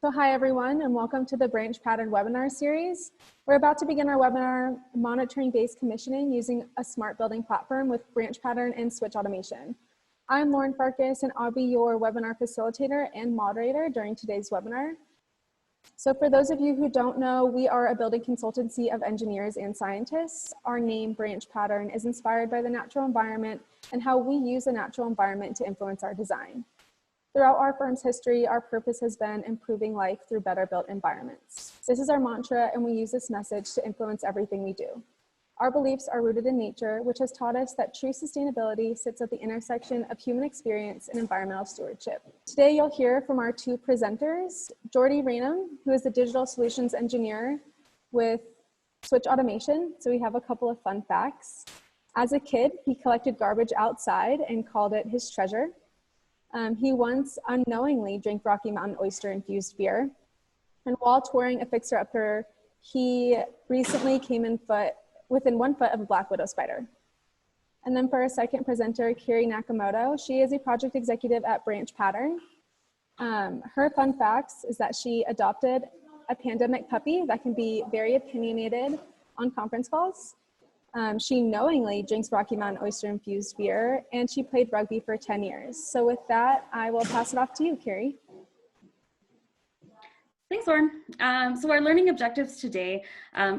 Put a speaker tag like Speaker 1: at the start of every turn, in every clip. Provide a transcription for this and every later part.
Speaker 1: So hi everyone, and welcome to the BranchPattern webinar series. We're about to begin our webinar, Monitoring-Based Commissioning Using a Smart Building Platform with BranchPattern and Switch Automation. I'm Lauren Farkas, and I'll be your webinar facilitator and moderator during today's webinar. So for those of you who don't know, we are a building consultancy of engineers and scientists. Our name, BranchPattern, is inspired by the natural environment and how we use the natural environment to influence our design. Throughout our firm's history, our purpose has been improving life through better built environments. This is our mantra, and we use this message to influence everything we do. Our beliefs are rooted in nature, which has taught us that true sustainability sits at the intersection of human experience and environmental stewardship. Today, you'll hear from our two presenters, Jorde Ranum, who is the digital solutions engineer with Switch Automation. So we have a couple of fun facts. As a kid, he collected garbage outside and called it his treasure. He once unknowingly drank Rocky Mountain oyster-infused beer. And while touring a fixer-upper, he recently came within 1 foot of a black widow spider. And then for our second presenter, Carrie Nakamoto, she is a project executive at BranchPattern. Her fun facts is that she adopted a pandemic puppy that can be very opinionated on conference calls. She knowingly drinks Rocky Mountain oyster-infused beer, and she played rugby for 10 years. So with that, I will pass it off to you, Carrie.
Speaker 2: Thanks, Lauren. So our learning objectives today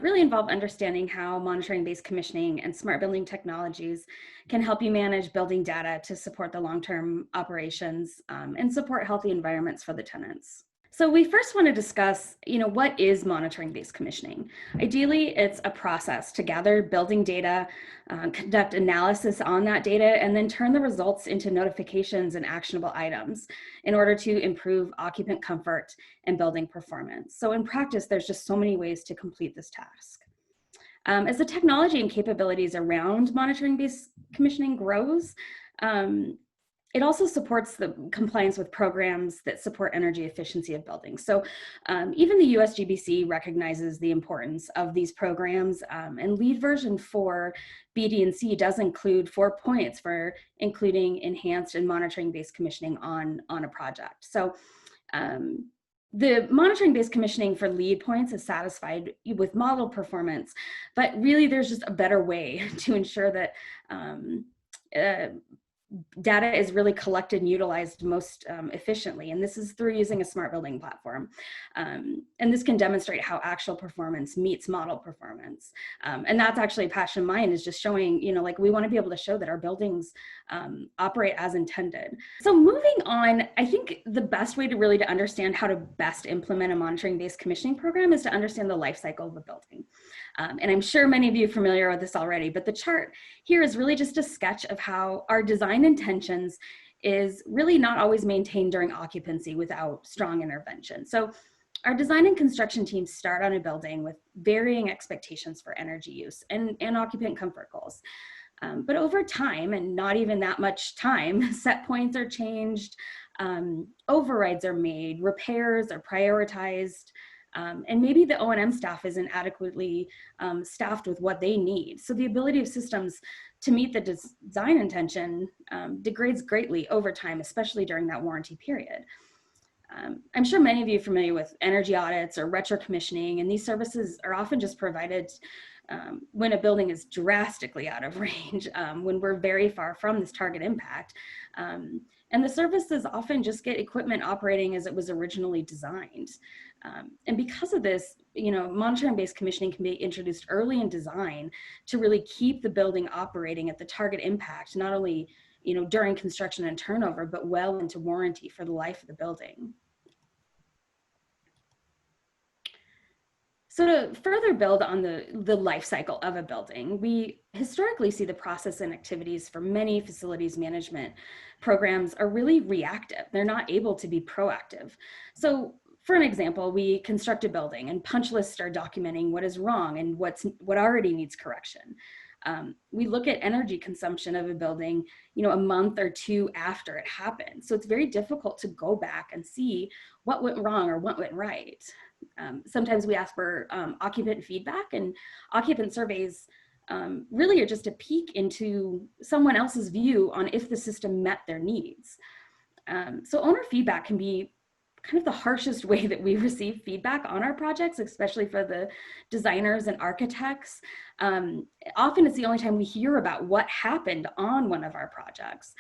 Speaker 2: really involve understanding how monitoring-based commissioning and smart building technologies can help you manage building data to support the long-term operations and support healthy environments for the tenants. So we first want to discuss, what is monitoring-based commissioning? Ideally, it's a process to gather building data, conduct analysis on that data, and then turn the results into notifications and actionable items in order to improve occupant comfort and building performance. So in practice, there's just so many ways to complete this task. As the technology and capabilities around monitoring-based commissioning grows, it also supports the compliance with programs that support energy efficiency of buildings. So even the USGBC recognizes the importance of these programs, and LEED version 4 BD&C does include 4 points for including enhanced and monitoring-based commissioning on a project. So the monitoring-based commissioning for LEED points is satisfied with model performance, but really there's just a better way to ensure that data is really collected and utilized most efficiently, and this is through using a smart building platform. And this can demonstrate how actual performance meets model performance. And that's actually a passion of mine, is just showing, we want to be able to show that our buildings operate as intended. So moving on, I think the best way to understand how to best implement a monitoring-based commissioning program is to understand the life cycle of a building. And I'm sure many of you are familiar with this already, but the chart here is really just a sketch of how our design intentions is really not always maintained during occupancy without strong intervention. So our design and construction teams start on a building with varying expectations for energy use and occupant comfort goals. But over time, and not even that much time, set points are changed, overrides are made, repairs are prioritized, and maybe the O&M staff isn't adequately staffed with what they need. So the ability of systems to meet the design intention degrades greatly over time, especially during that warranty period. I'm sure many of you are familiar with energy audits or retro commissioning, and these services are often just provided when a building is drastically out of range, when we're very far from this target impact. And the services often just get equipment operating as it was originally designed. And because of this, monitoring-based commissioning can be introduced early in design to really keep the building operating at the target impact, not only during construction and turnover, but well into warranty for the life of the building. So to further build on the life cycle of a building, we historically see the process and activities for many facilities management programs are really reactive. They're not able to be proactive. So for an example, we construct a building and punch lists are documenting what is wrong and what already needs correction. We look at energy consumption of a building, a month or two after it happened. So it's very difficult to go back and see what went wrong or what went right. Sometimes we ask for occupant feedback, and occupant surveys really are just a peek into someone else's view on if the system met their needs. So owner feedback can be kind of the harshest way that we receive feedback on our projects, especially for the designers and architects. Often it's the only time we hear about what happened on one of our projects.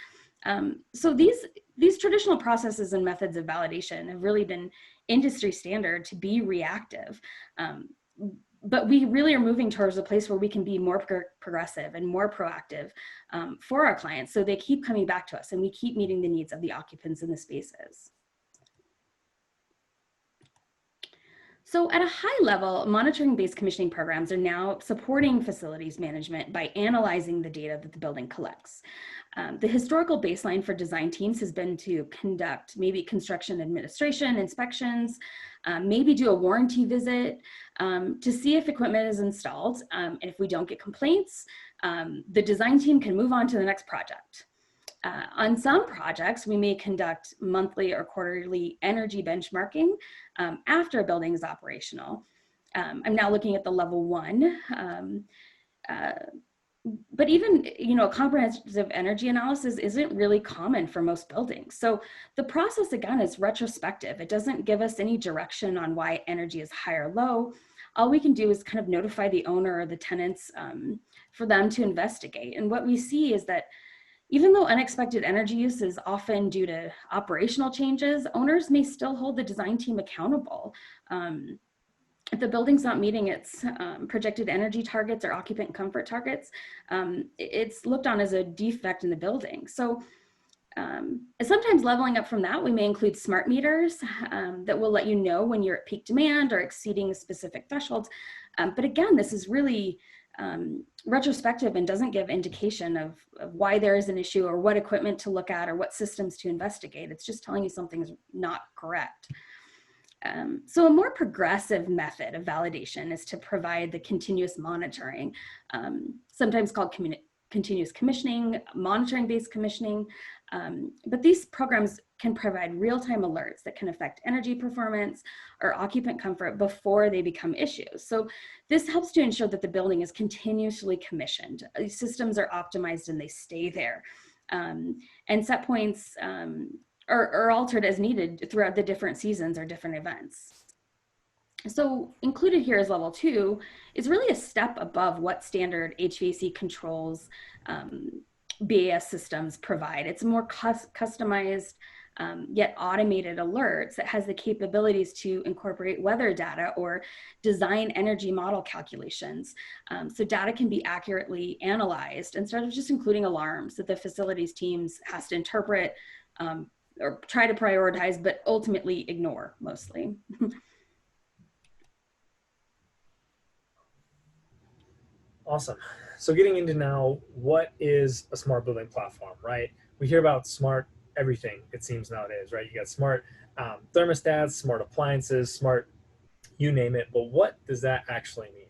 Speaker 2: So these traditional processes and methods of validation have really been industry standard to be reactive. But we really are moving towards a place where we can be more progressive and more proactive for our clients. So they keep coming back to us and we keep meeting the needs of the occupants in the spaces. So at a high level, monitoring-based commissioning programs are now supporting facilities management by analyzing the data that the building collects. The historical baseline for design teams has been to conduct maybe construction administration inspections, maybe do a warranty visit to see if equipment is installed. And if we don't get complaints, the design team can move on to the next project. On some projects, we may conduct monthly or quarterly energy benchmarking after a building is operational. I'm now looking at the level 1. But even, a comprehensive energy analysis isn't really common for most buildings. So the process, again, is retrospective. It doesn't give us any direction on why energy is high or low. All we can do is kind of notify the owner or the tenants for them to investigate. And what we see is that even though unexpected energy use is often due to operational changes, owners may still hold the design team accountable. If the building's not meeting its projected energy targets or occupant comfort targets, it's looked on as a defect in the building. So sometimes leveling up from that, we may include smart meters that will let you know when you're at peak demand or exceeding specific thresholds. But again, this is really retrospective and doesn't give indication of why there is an issue or what equipment to look at or what systems to investigate. It's just telling you something's not correct. So a more progressive method of validation is to provide the continuous monitoring, sometimes called continuous commissioning, monitoring-based commissioning. But these programs can provide real-time alerts that can affect energy performance or occupant comfort before they become issues. So this helps to ensure that the building is continuously commissioned. These systems are optimized and they stay there. And set points are altered as needed throughout the different seasons or different events. So included here is level 2 is really a step above what standard HVAC controls BAS systems provide. It's more customized yet automated alerts that has the capabilities to incorporate weather data or design energy model calculations. So data can be accurately analyzed instead of just including alarms that the facilities teams has to interpret or try to prioritize, but ultimately ignore mostly.
Speaker 3: Awesome. So getting into now, what is a smart building platform, right? We hear about smart everything, it seems nowadays, right? You got smart thermostats, smart appliances, smart, you name it, but what does that actually mean?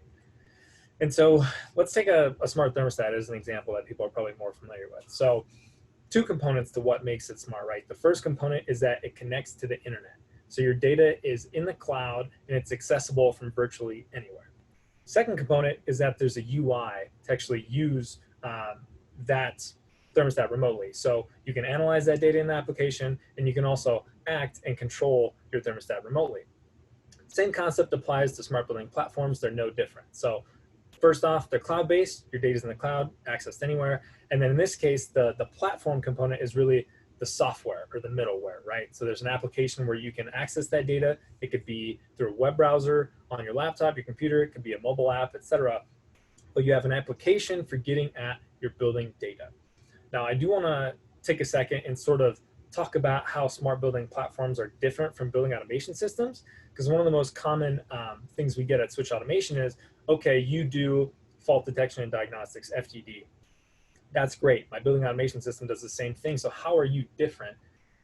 Speaker 3: And so let's take a smart thermostat as an example that people are probably more familiar with. So 2 components to what makes it smart, right? The first component is that it connects to the internet. So your data is in the cloud and it's accessible from virtually anywhere. Second component is that there's a UI to actually use that thermostat remotely. So you can analyze that data in the application and you can also act and control your thermostat remotely. Same concept applies to smart building platforms. They're no different. So first off, they're cloud-based. Your data's in the cloud, accessed anywhere. And then in this case, the platform component is really the software or the middleware, right? So there's an application where you can access that data. It could be through a web browser, on your laptop, your computer, it could be a mobile app, etc. But you have an application for getting at your building data. Now, I do want to take a second and sort of talk about how smart building platforms are different from building automation systems, because one of the most common things we get at Switch Automation is, okay, you do fault detection and diagnostics, FTD. That's great. My building automation system does the same thing. So how are you different?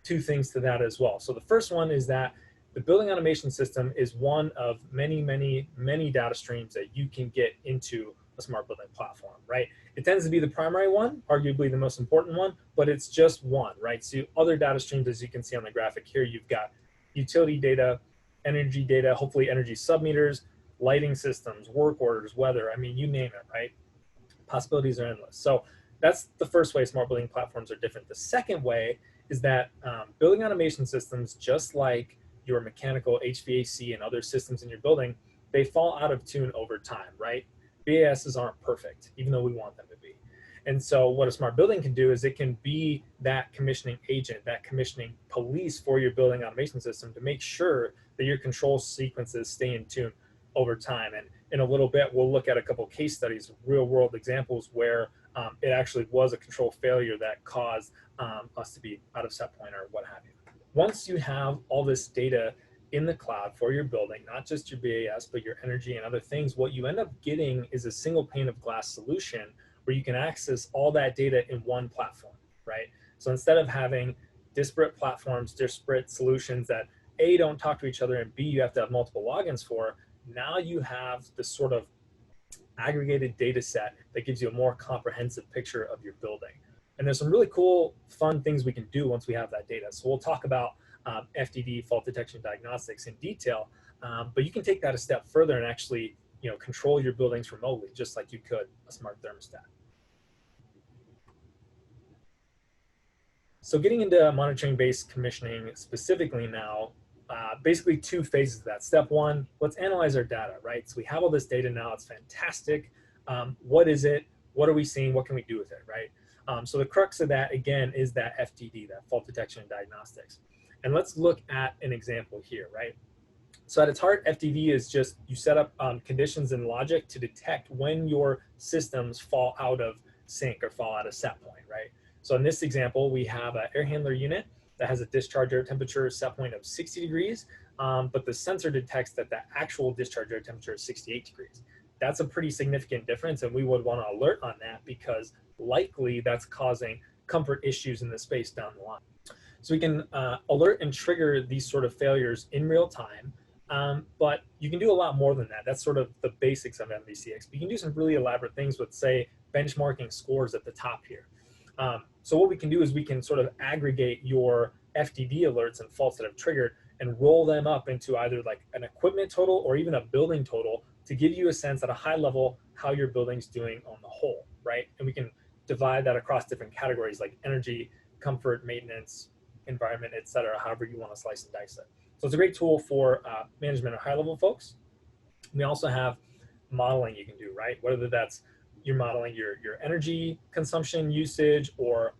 Speaker 3: 2 things to that as well. So the first one is that the building automation system is one of many, many, many data streams that you can get into a smart building platform, right? It tends to be the primary one, arguably the most important one, but it's just one, right? So other data streams, as you can see on the graphic here, you've got utility data, energy data, hopefully energy submeters, lighting systems, work orders, weather, I mean, you name it, right? Possibilities are endless. So that's the first way smart building platforms are different. The second way is that building automation systems, just like your mechanical HVAC and other systems in your building, they fall out of tune over time, right? BASs aren't perfect, even though we want them to be. And so what a smart building can do is it can be that commissioning agent, that commissioning police for your building automation system to make sure that your control sequences stay in tune over time. And in a little bit, we'll look at a couple of case studies, real world examples where it actually was a control failure that caused us to be out of set point or what have you. Once you have all this data in the cloud for your building, not just your BAS, but your energy and other things, what you end up getting is a single pane of glass solution where you can access all that data in one platform, right? So instead of having disparate platforms, disparate solutions that A, don't talk to each other, and B, you have to have multiple logins for, now you have this sort of aggregated data set that gives you a more comprehensive picture of your building. And there's some really cool, fun things we can do once we have that data. So we'll talk about FDD, fault detection diagnostics, in detail, but you can take that a step further and actually, control your buildings remotely, just like you could a smart thermostat. So getting into monitoring-based commissioning specifically now, basically two phases of that. Step one, let's analyze our data, right? So we have all this data now, it's fantastic. What is it? What are we seeing? What can we do with it, right? So the crux of that, again, is that FDD, that fault detection and diagnostics. And let's look at an example here, right? So at its heart, FDD is just you set up conditions and logic to detect when your systems fall out of sync or fall out of set point, right? So in this example, we have an air handler unit that has a discharge air temperature set point of 60 degrees, but the sensor detects that the actual discharge air temperature is 68 degrees. That's a pretty significant difference, and we would want to alert on that because likely that's causing comfort issues in the space down the line. So we can alert and trigger these sort of failures in real time, but you can do a lot more than that. That's sort of the basics of MBCX. But you can do some really elaborate things with, say, benchmarking scores at the top here. So what we can do is we can sort of aggregate your FDD alerts and faults that have triggered and roll them up into either like an equipment total or even a building total to give you a sense at a high level how your building's doing on the whole, right? And we can divide that across different categories like energy, comfort, maintenance, environment, et cetera, however you want to slice and dice it. So it's a great tool for management or high level folks. We also have modeling you can do, right? Whether that's you're modeling your energy consumption usage or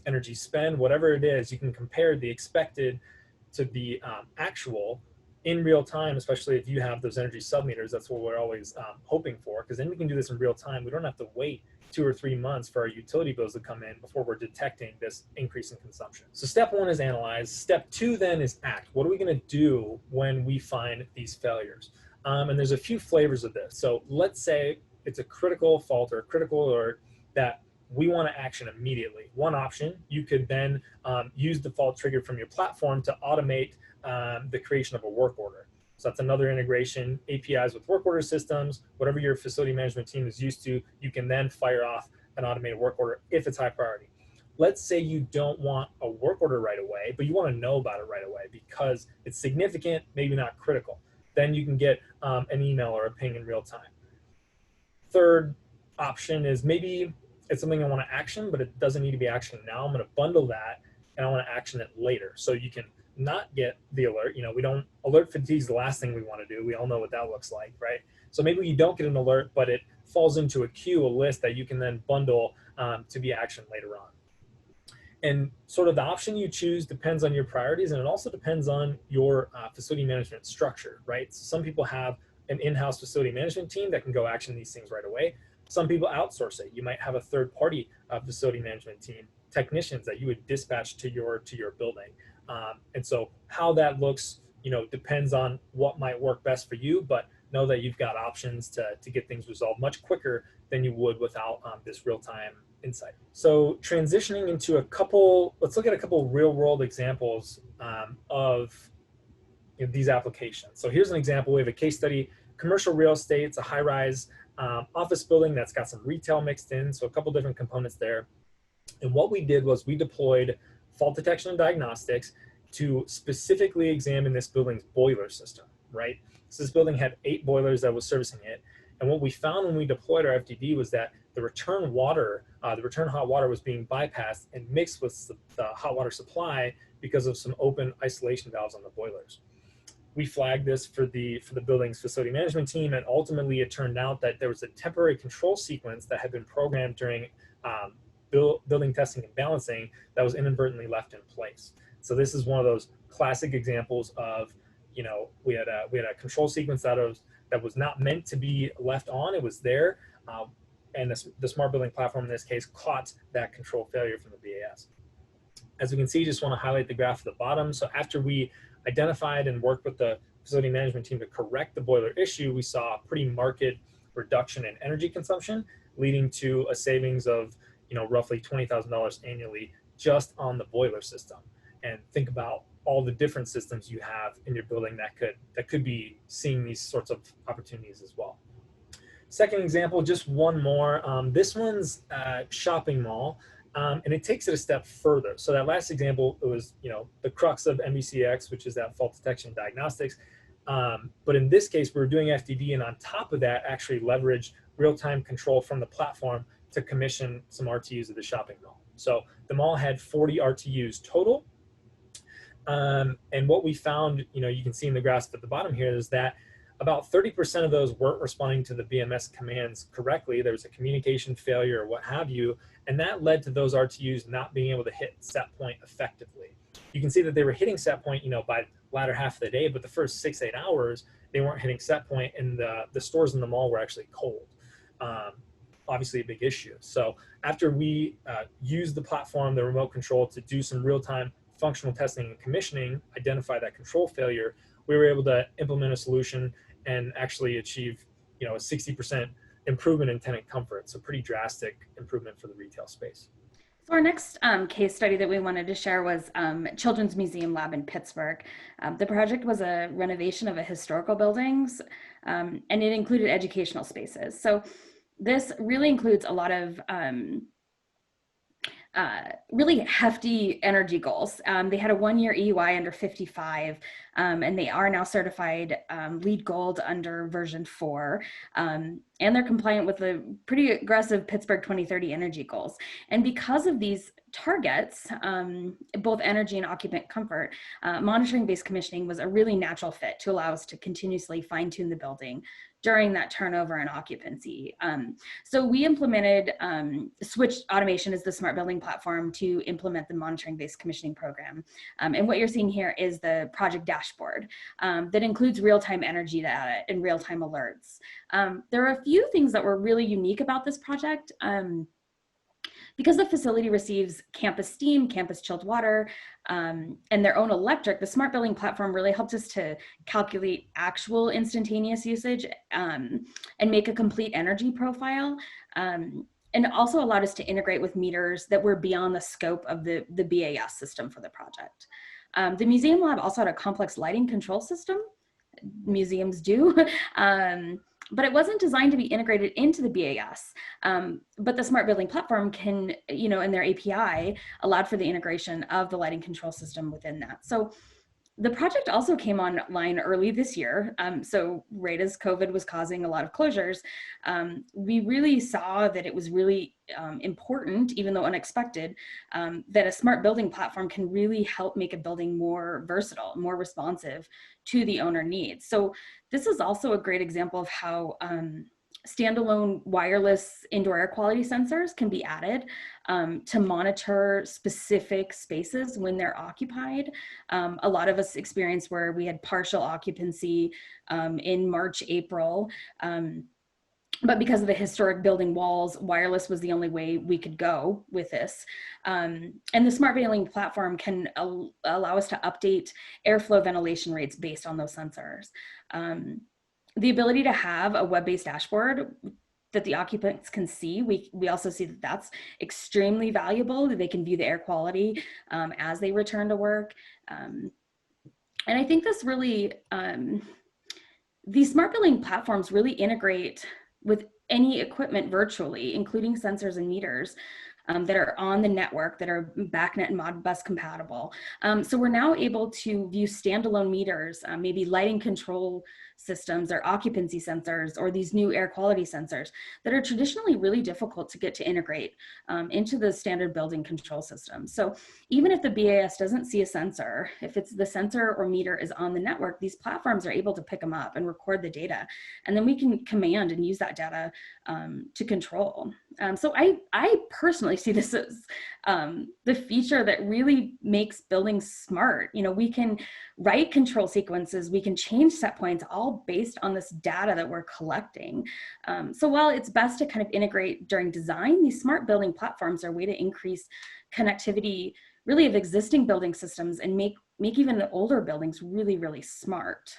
Speaker 3: energy spend, whatever it is, you can compare the expected to the actual in real time, especially if you have those energy submeters. That's what we're always hoping for, because then we can do this in real time. We don't have to wait 2 or 3 months for our utility bills to come in before we're detecting this increase in consumption. So step one is analyze. Step two then is act. What are we going to do when we find these failures? And there's a few flavors of this. So let's say it's a critical fault or a critical alert that we want to action immediately. One option, you could then use the fault trigger from your platform to automate the creation of a work order. So that's another integration, APIs with work order systems, whatever your facility management team is used to, you can then fire off an automated work order if it's high priority. Let's say you don't want a work order right away, but you want to know about it right away because it's significant, maybe not critical. Then you can get an email or a ping in real time. Third option is maybe it's something I want to action, but it doesn't need to be action now. I'm going to bundle that and I want to action it later. So you can not get the alert. We don't, alert fatigue is the last thing we want to do. We all know what that looks like, right? So maybe you don't get an alert, but it falls into a queue, a list that you can then bundle to be actioned later on. And sort of the option you choose depends on your priorities, and it also depends on your facility management structure, right? So some people have an in-house facility management team that can go action these things right away. Some people outsource it. You might have a third-party facility management team, technicians that you would dispatch to your building. And so how that looks, depends on what might work best for you, but know that you've got options to get things resolved much quicker than you would without this real-time insight. So transitioning into let's look at a couple real-world examples of these applications. So here's an example. We have a case study, commercial real estate. It's a high-rise office building that's got some retail mixed in, so a couple different components there. And what we did was we deployed fault detection and diagnostics to specifically examine this building's boiler system, right? So this building had 8 boilers that was servicing it. And what we found when we deployed our FDD was that the return water, the return hot water was being bypassed and mixed with the hot water supply because of some open isolation valves on the boilers. We flagged this for the building's facility management team, and ultimately it turned out that there was a temporary control sequence that had been programmed during building testing and balancing that was inadvertently left in place. So this is one of those classic examples of, you know, we had a control sequence that was not meant to be left on. It was there, and the smart building platform in this case caught that control failure from the BAS. As we can see, just want to highlight the graph at the bottom. So after we identified and worked with the facility management team to correct the boiler issue, we saw a pretty marked reduction in energy consumption, leading to a savings of, you know, roughly $20,000 annually just on the boiler system. And think about all the different systems you have in your building that could be seeing these sorts of opportunities as well. Second example, just one more. This one's shopping mall. And it takes it a step further. So that last example, it was, you know, the crux of MBCX, which is that fault detection and diagnostics. But in this case, we were doing FDD, and on top of that, actually leverage real-time control from the platform to commission some RTUs at the shopping mall. So the mall had 40 RTUs total. And what we found, you know, you can see in the graph at the bottom here, is that about 30% of those weren't responding to the BMS commands correctly. There was a communication failure or what have you, and that led to those RTUs not being able to hit set point effectively. You can see that they were hitting set point, you know, by the latter half of the day, but the first 6-8 hours, they weren't hitting set point, and the stores in the mall were actually cold. Obviously a big issue. So after we used the platform, the remote control, to do some real-time functional testing and commissioning, identify that control failure, we were able to implement a solution and actually achieve, you know, a 60% improvement in tenant comfort. So pretty drastic improvement for the retail space.
Speaker 2: So our next case study that we wanted to share was Children's Museum Lab in Pittsburgh. The project was a renovation of a historical buildings, and it included educational spaces. So this really includes a lot of really hefty energy goals. They had a 1-year EUI under 55, and they are now certified LEED Gold under version 4. And they're compliant with the pretty aggressive Pittsburgh 2030 energy goals. And because of these targets, both energy and occupant comfort, monitoring-based commissioning was a really natural fit to allow us to continuously fine-tune the building during that turnover and occupancy. So we implemented Switch Automation as the smart building platform to implement the monitoring-based commissioning program. And what you're seeing here is the project dashboard that includes real-time energy data and real-time alerts. There are a few things that were really unique about this project. Because the facility receives campus steam, campus chilled water, and their own electric, the smart building platform really helped us to calculate actual instantaneous usage and make a complete energy profile. And also allowed us to integrate with meters that were beyond the scope of the BAS system for the project. The museum lab also had a complex lighting control system. Museums do. But it wasn't designed to be integrated into the BAS. But the smart building platform can, you know, in their API, allowed for the integration of the lighting control system within that. So the project also came online early this year. So right as COVID was causing a lot of closures, we really saw that it was really important, even though unexpected, that a smart building platform can really help make a building more versatile, more responsive to the owner needs. So this is also a great example of how standalone wireless indoor air quality sensors can be added to monitor specific spaces when they're occupied. A lot of us experienced where we had partial occupancy in March, April, but because of the historic building walls, wireless was the only way we could go with this. And the smart building platform can allow us to update airflow ventilation rates based on those sensors. The ability to have a web-based dashboard that the occupants can see, we also see that that's extremely valuable, that they can view the air quality as they return to work. And I think this really, these smart building platforms really integrate with any equipment virtually, including sensors and meters that are on the network, that are BACnet and Modbus compatible. So we're now able to view standalone meters, maybe lighting control systems or occupancy sensors or these new air quality sensors that are traditionally really difficult to get to integrate into the standard building control system. So even if the BAS doesn't see a sensor, if it's the sensor or meter is on the network, these platforms are able to pick them up and record the data. And then we can command and use that data to control. So I personally see this as the feature that really makes buildings smart. You know, we can write control sequences, we can change set points, all based on this data that we're collecting. So while it's best to kind of integrate during design, these smart building platforms are a way to increase connectivity really of existing building systems and make even the older buildings really, really smart.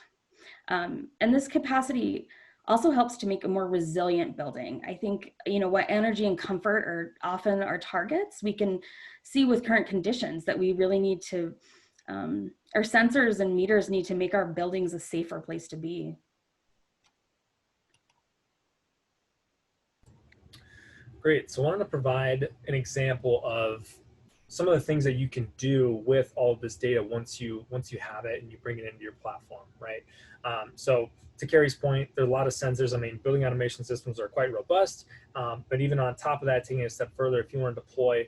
Speaker 2: And this capacity also helps to make a more resilient building. I think, you know, what energy and comfort are often our targets, we can see with current conditions that we really need to, our sensors and meters need to make our buildings a safer place to be.
Speaker 3: Great. So I wanted to provide an example of some of the things that you can do with all of this data once you have it and you bring it into your platform, right? So to Carrie's point, there are a lot of sensors. I mean, building automation systems are quite robust, but even on top of that, taking it a step further, if you want to deploy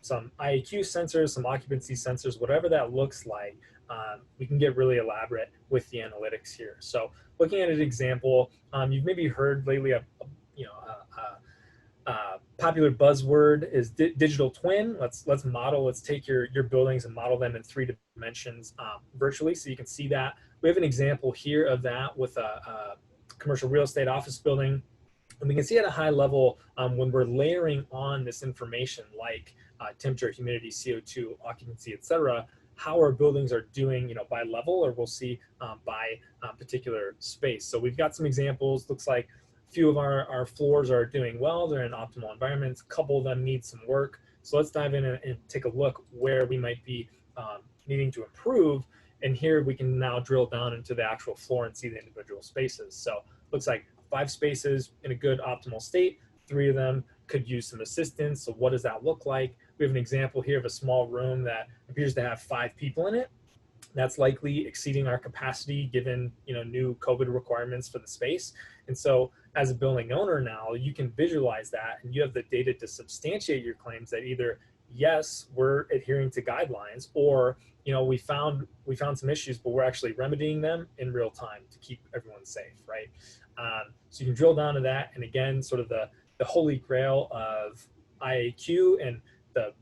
Speaker 3: some IAQ sensors, some occupancy sensors, whatever that looks like, we can get really elaborate with the analytics here. So looking at an example, you've maybe heard lately popular buzzword is digital twin. Let's take your buildings and model them in 3 dimensions virtually, so you can see that. We have an example here of that with a commercial real estate office building, and we can see at a high level when we're layering on this information like temperature, humidity, CO2, occupancy, etc., how our buildings are doing, you know, by level, or we'll see by particular space. So we've got some examples. Looks like a few of our floors are doing well. They're in optimal environments. A couple of them need some work. So let's dive in and take a look where we might be needing to improve. And here we can now drill down into the actual floor and see the individual spaces. So looks like 5 spaces in a good optimal state. 3 of them could use some assistance. So what does that look like? We have an example here of a small room that appears to have 5 people in it. That's likely exceeding our capacity given, you know, new COVID requirements for the space. And so as a building owner now, you can visualize that and you have the data to substantiate your claims that either, yes, we're adhering to guidelines, or, you know, we found some issues, but we're actually remedying them in real time to keep everyone safe, right? So you can drill down to that. And again, sort of the holy grail of IAQ and the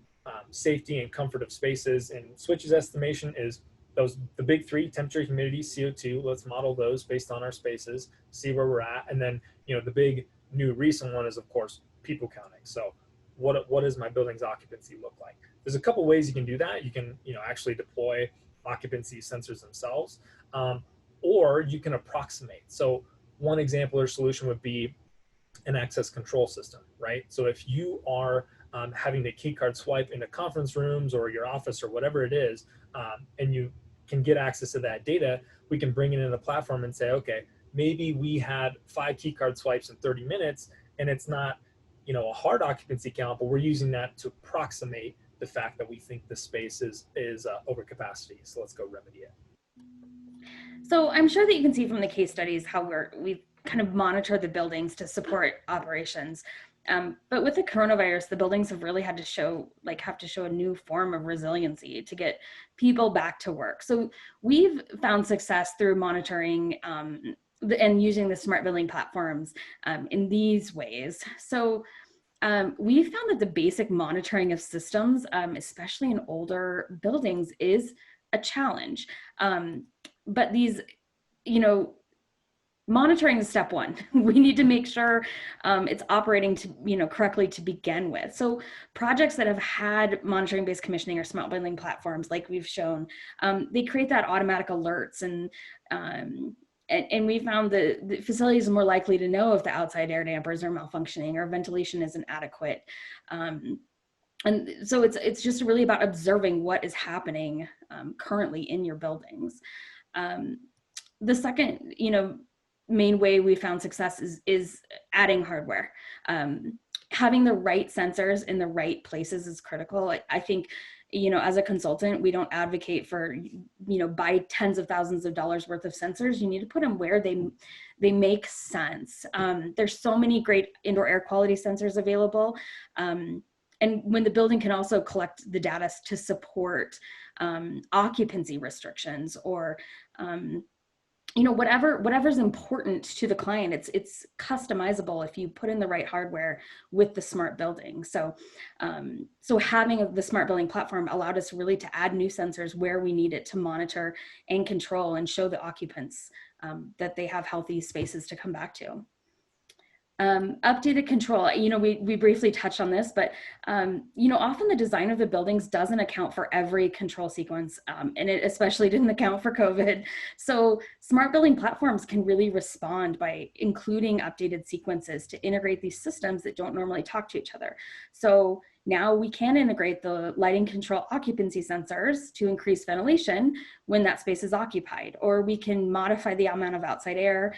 Speaker 3: safety and comfort of spaces and Switch's estimation is the big 3: temperature, humidity, CO2. Let's model those based on our spaces, see where we're at. And then, you know, the big new recent one is, of course, people counting. So what does my building's occupancy look like? There's a couple ways you can do that. You can, you know, actually deploy occupancy sensors themselves, or you can approximate. So one example or solution would be an access control system, right? So if you are having the key card swipe into conference rooms or your office or whatever it is, and you can get access to that data, we can bring it in the platform and say, okay, maybe we had 5 key card swipes in 30 minutes, and it's not, you know, a hard occupancy count, but we're using that to approximate the fact that we think the space is over capacity. So let's go remedy it.
Speaker 2: So I'm sure that you can see from the case studies how we've kind of monitored the buildings to support operations. But with the coronavirus, the buildings have really had to show a new form of resiliency to get people back to work. So we've found success through monitoring and using the smart building platforms in these ways. So we found that the basic monitoring of systems, especially in older buildings, is a challenge. But these, you know, monitoring is step 1. We need to make sure it's operating correctly to begin with. So projects that have had monitoring-based commissioning or smart building platforms, like we've shown, they create that automatic alerts, and we found the facility is more likely to know if the outside air dampers are malfunctioning or ventilation isn't adequate. And so it's just really about observing what is happening currently in your buildings. The second, you know, main way we found success is adding hardware. Having the right sensors in the right places is critical. I think you know, as a consultant, we don't advocate for, you know, buy tens of thousands of dollars worth of sensors. You need to put them where they make sense. There's so many great indoor air quality sensors available. And when the building can also collect the data to support occupancy restrictions or, you know, whatever's important to the client, it's customizable if you put in the right hardware with the smart building. So, so having the smart building platform allowed us really to add new sensors where we need it to monitor and control and show the occupants that they have healthy spaces to come back to. Updated control, you know, we briefly touched on this, but, you know, often the design of the buildings doesn't account for every control sequence, and it especially didn't account for COVID. So smart building platforms can really respond by including updated sequences to integrate these systems that don't normally talk to each other. So now we can integrate the lighting control occupancy sensors to increase ventilation when that space is occupied, or we can modify the amount of outside air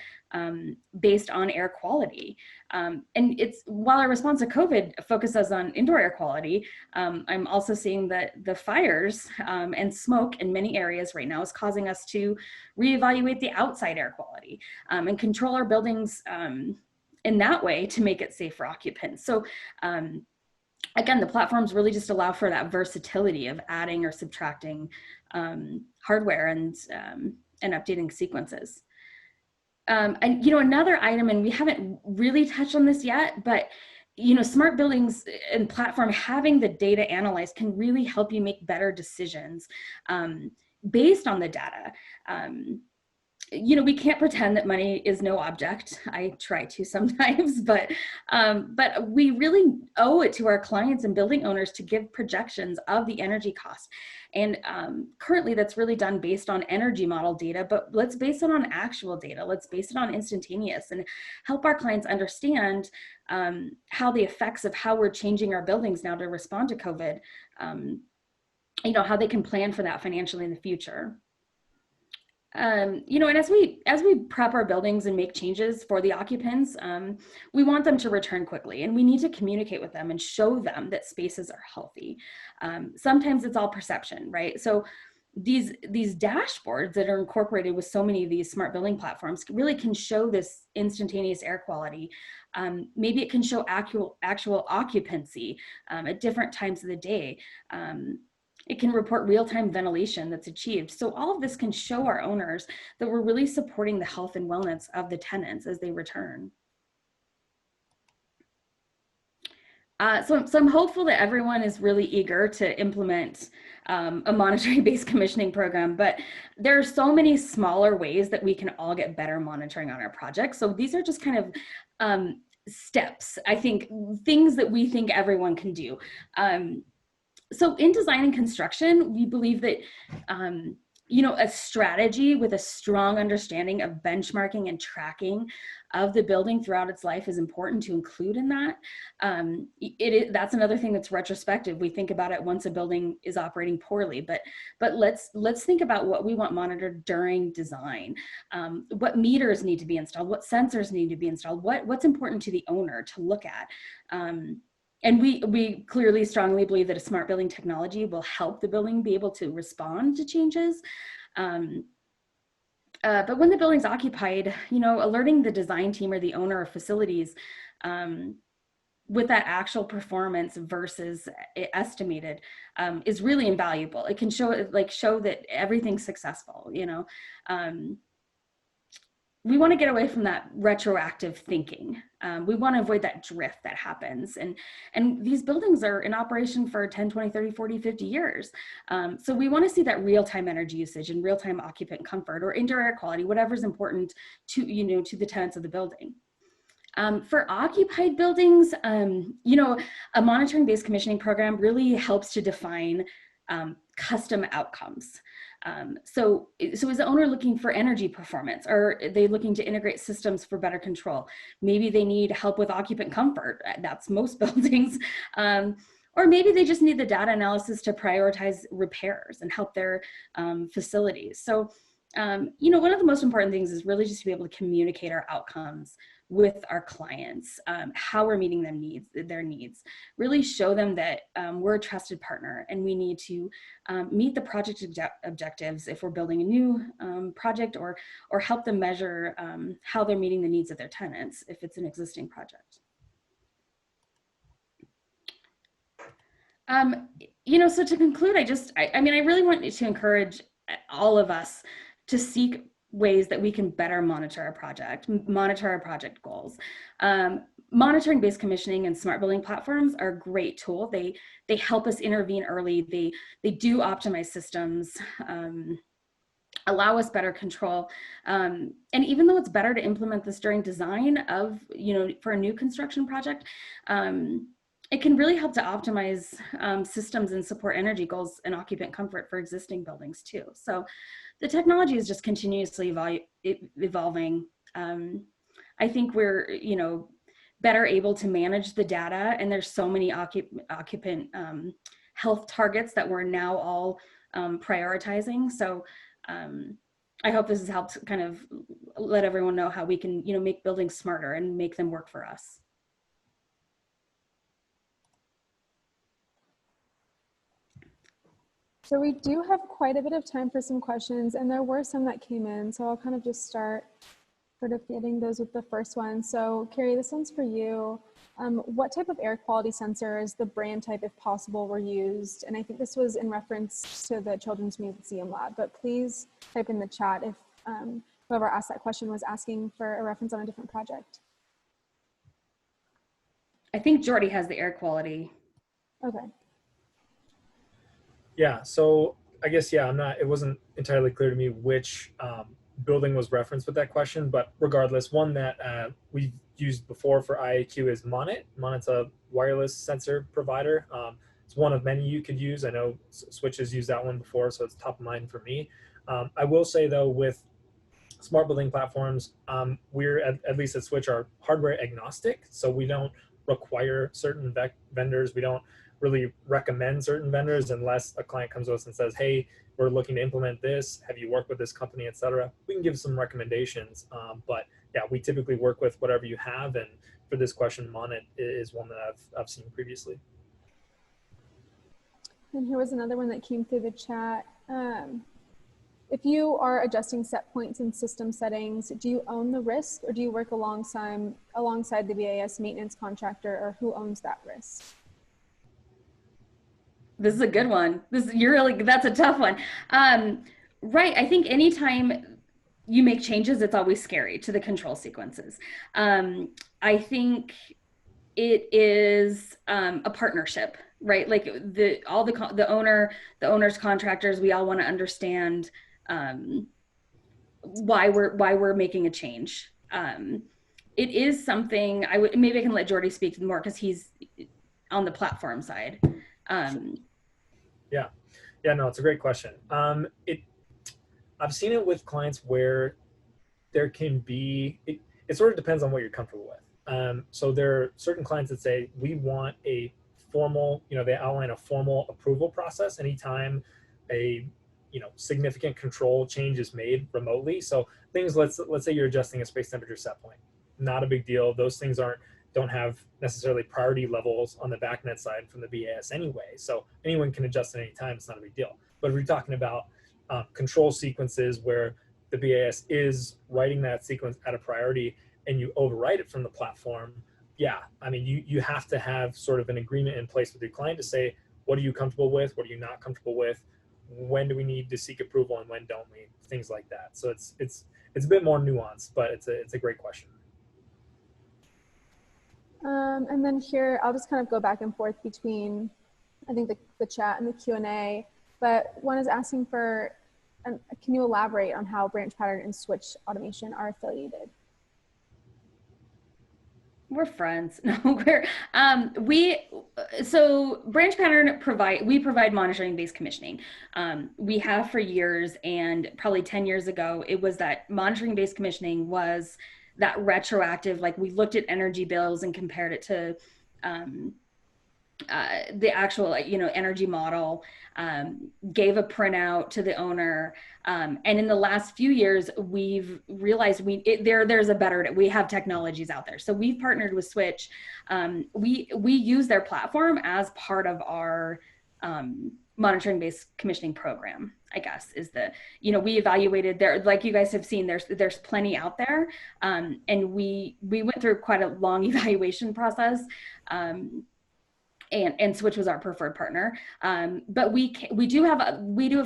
Speaker 2: based on air quality. And it's, while our response to COVID focuses on indoor air quality, I'm also seeing that the fires and smoke in many areas right now is causing us to reevaluate the outside air quality and control our buildings in that way to make it safe for occupants. So again, the platforms really just allow for that versatility of adding or subtracting hardware and updating sequences. And, you know, another item, and we haven't really touched on this yet, but, you know, smart buildings and platform, having the data analyzed can really help you make better decisions based on the data. You know, we can't pretend that money is no object. I try to sometimes, but we really owe it to our clients and building owners to give projections of the energy cost. And currently that's really done based on energy model data, but let's base it on actual data. Let's base it on instantaneous and help our clients understand how the effects of how we're changing our buildings now to respond to COVID, you know, how they can plan for that financially in the future. You know, and as we prep our buildings and make changes for the occupants, we want them to return quickly, and we need to communicate with them and show them that spaces are healthy. Sometimes it's all perception, right? So these dashboards that are incorporated with so many of these smart building platforms really can show this instantaneous air quality. Maybe it can show actual occupancy at different times of the day. It can report real-time ventilation that's achieved. So all of this can show our owners that we're really supporting the health and wellness of the tenants as they return. So I'm hopeful that everyone is really eager to implement a monitoring-based commissioning program, but there are so many smaller ways that we can all get better monitoring on our projects. So these are just kind of steps, I think, things that we think everyone can do. So in design and construction, we believe that, you know, a strategy with a strong understanding of benchmarking and tracking of the building throughout its life is important to include in that. That's another thing that's retrospective. We think about it once a building is operating poorly, but let's think about what we want monitored during design. What meters need to be installed, what sensors need to be installed, what's important to the owner to look at. And we clearly strongly believe that a smart building technology will help the building be able to respond to changes. But when the building's occupied, you know, alerting the design team or the owner of facilities with that actual performance versus estimated is really invaluable. It can show that everything's successful, you know. We want to get away from that retroactive thinking. We want to avoid that drift that happens. And these buildings are in operation for 10, 20, 30, 40, 50 years. So we want to see that real-time energy usage and real-time occupant comfort or indoor air quality, whatever's important to, you know, to the tenants of the building. For occupied buildings, you know, a monitoring-based commissioning program really helps to define custom outcomes. So is the owner looking for energy performance, or are they looking to integrate systems for better control? Maybe they need help with occupant comfort. That's most buildings. Or maybe they just need the data analysis to prioritize repairs and help their facilities. So, you know, one of the most important things is really just to be able to communicate our outcomes with our clients, how we're meeting their needs, really show them that we're a trusted partner and we need to meet the project objectives if we're building a new project, or help them measure how they're meeting the needs of their tenants if it's an existing project. So to conclude, I really want to encourage all of us to seek ways that we can better monitor our project goals. Monitoring based commissioning and smart building platforms are a great tool. They help us intervene early. They do optimize systems, allow us better control. And even though it's better to implement this during design of, for a new construction project, it can really help to optimize systems and support energy goals and occupant comfort for existing buildings too. So the technology is just continuously evolving. I think we're, better able to manage the data, and there's so many occupant health targets that we're now all prioritizing. So I hope this has helped kind of let everyone know how we can, make buildings smarter and make them work for us.
Speaker 1: So we do have quite a bit of time for some questions, and there were some that came in. So I'll kind of just start sort of getting those with the first one. So Carrie, this one's for you. What type of air quality sensors, the brand type if possible, were used? And I think this was in reference to the Children's Museum Lab, but please type in the chat if whoever asked that question was asking for a reference on a different project.
Speaker 2: I think Jorde has the air quality.
Speaker 1: Okay.
Speaker 3: Yeah, so I guess, it wasn't entirely clear to me which building was referenced with that question, but regardless, one that we've used before for IAQ is Monet. Monet's a wireless sensor provider. It's one of many you could use. I know Switch has used that one before, so it's top of mind for me. I will say though, with smart building platforms, we're at least at Switch are hardware agnostic, so we don't require certain vendors. We don't really recommend certain vendors unless a client comes to us and says, hey, we're looking to implement this. Have you worked with this company, et cetera? We can give some recommendations, but yeah, we typically work with whatever you have. And for this question, Monet is one that I've seen previously.
Speaker 1: And here was another one that came through the chat. If you are adjusting set points in system settings, do you own the risk, or do you work alongside the BAS maintenance contractor, or who owns that risk?
Speaker 2: This is a good one. That's a tough one. Right, I think anytime you make changes, it's always scary to the control sequences. I think it is a partnership, right? Like the owner's contractors, we all want to understand why we're making a change. It is something maybe I can let Jorde speak more because he's on the platform side.
Speaker 3: Yeah, no, it's a great question. I've seen it with clients where there can be, it sort of depends on what you're comfortable with. So there are certain clients that say, we want a formal, they outline a formal approval process anytime a, significant control change is made remotely. So things, let's say you're adjusting a space temperature set point, not a big deal. Those things don't have necessarily priority levels on the BACnet side from the BAS anyway. So anyone can adjust at any time. It's not a big deal. But if we're talking about control sequences where the BAS is writing that sequence at a priority and you overwrite it from the platform, yeah, I mean, you have to have sort of an agreement in place with your client to say, what are you comfortable with? What are you not comfortable with? When do we need to seek approval and when don't we? Things like that. So it's a bit more nuanced, but it's a great question.
Speaker 1: And then here, I'll just kind of go back and forth between, I think, the chat and the Q&A. But one is asking for, can you elaborate on how BranchPattern and Switch Automation are affiliated?
Speaker 2: We're friends. No, so BranchPattern provide monitoring-based commissioning. We have for years, and probably 10 years ago, it was that monitoring-based commissioning was that retroactive, like we looked at energy bills and compared it to the actual, energy model, gave a printout to the owner. And in the last few years, we've realized we have technologies out there. So we've partnered with Switch. We use their platform as part of our monitoring-based commissioning program, I guess, is we evaluated there, like you guys have seen, there's plenty out there. And we went through quite a long evaluation process. And Switch was our preferred partner. But we do have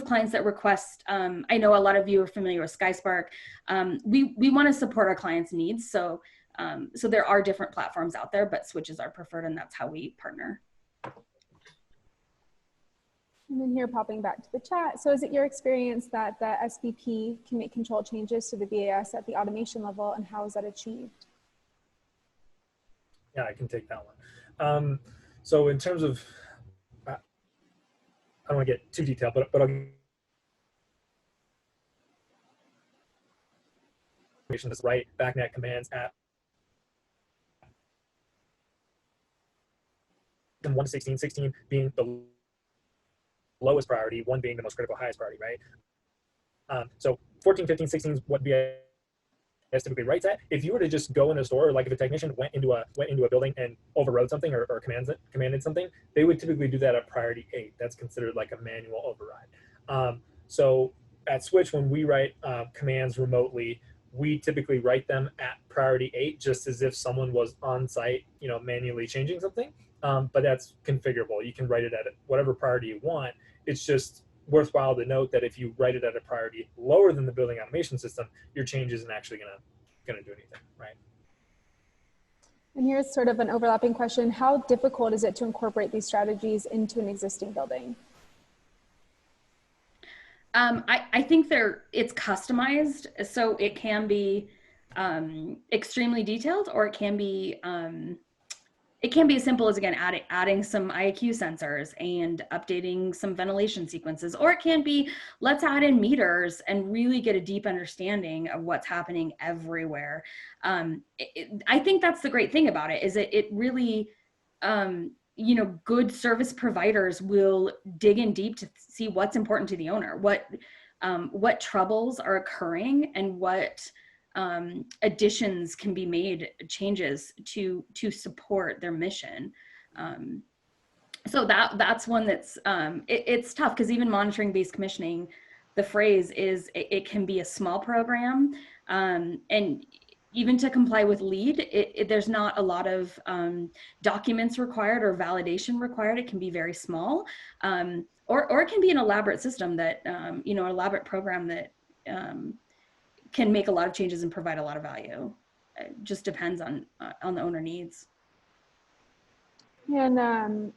Speaker 2: clients that request, I know a lot of you are familiar with SkySpark. We want to support our clients' needs. So there are different platforms out there, but Switch is our preferred, and that's how we partner.
Speaker 1: And then here, popping back to the chat. So is it your experience that the SVP can make control changes to the BAS at the automation level, and how is that achieved?
Speaker 3: Yeah, I can take that one. So in terms of, I don't want to get too detailed, but I'll this right backnet commands at 1 to 16, 16 being the lowest priority, 1 being the most critical highest priority, right? So 14, 15, 16 is what BAS typically writes at. If you were to just go in a store, like if a technician went into a building and overrode something or commanded something, they would typically do that at priority 8. That's considered like a manual override. So at Switch, when we write commands remotely, we typically write them at priority 8, just as if someone was on site, manually changing something. But that's configurable. You can write it at whatever priority you want. It's just worthwhile to note that if you write it at a priority lower than the building automation system, your change isn't actually gonna do anything, right?
Speaker 1: And here's sort of an overlapping question. How difficult is it to incorporate these strategies into an existing building?
Speaker 2: I think it's customized, so it can be extremely detailed, or it can be as simple as, again, adding some IAQ sensors and updating some ventilation sequences, or it can be, let's add in meters and really get a deep understanding of what's happening everywhere. I think that's the great thing about it, is it really, good service providers will dig in deep to see what's important to the owner, what troubles are occurring, and what additions can be made, changes to support their mission. So that's one that's it's tough, because even monitoring based commissioning, the phrase is it can be a small program, and even to comply with LEED, there's not a lot of documents required or validation required. It can be very small, or it can be an elaborate system that an elaborate program that can make a lot of changes and provide a lot of value. It just depends on the owner needs.
Speaker 1: And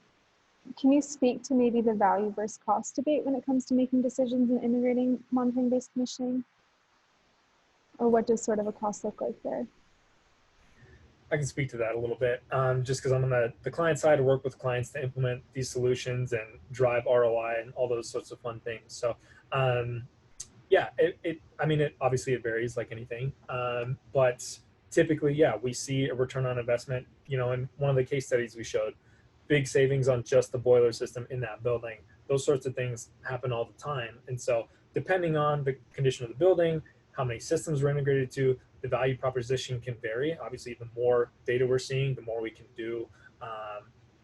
Speaker 1: can you speak to maybe the value versus cost debate when it comes to making decisions and integrating monitoring-based commissioning? Or what does sort of a cost look like there?
Speaker 3: I can speak to that a little bit, just because I'm on the client side to work with clients to implement these solutions and drive ROI and all those sorts of fun things. So yeah, obviously it varies like anything, but typically, yeah, we see a return on investment. In one of the case studies we showed, big savings on just the boiler system in that building. Those sorts of things happen all the time. And so depending on the condition of the building, how many systems we're integrated to, the value proposition can vary. Obviously, the more data we're seeing, the more we can do.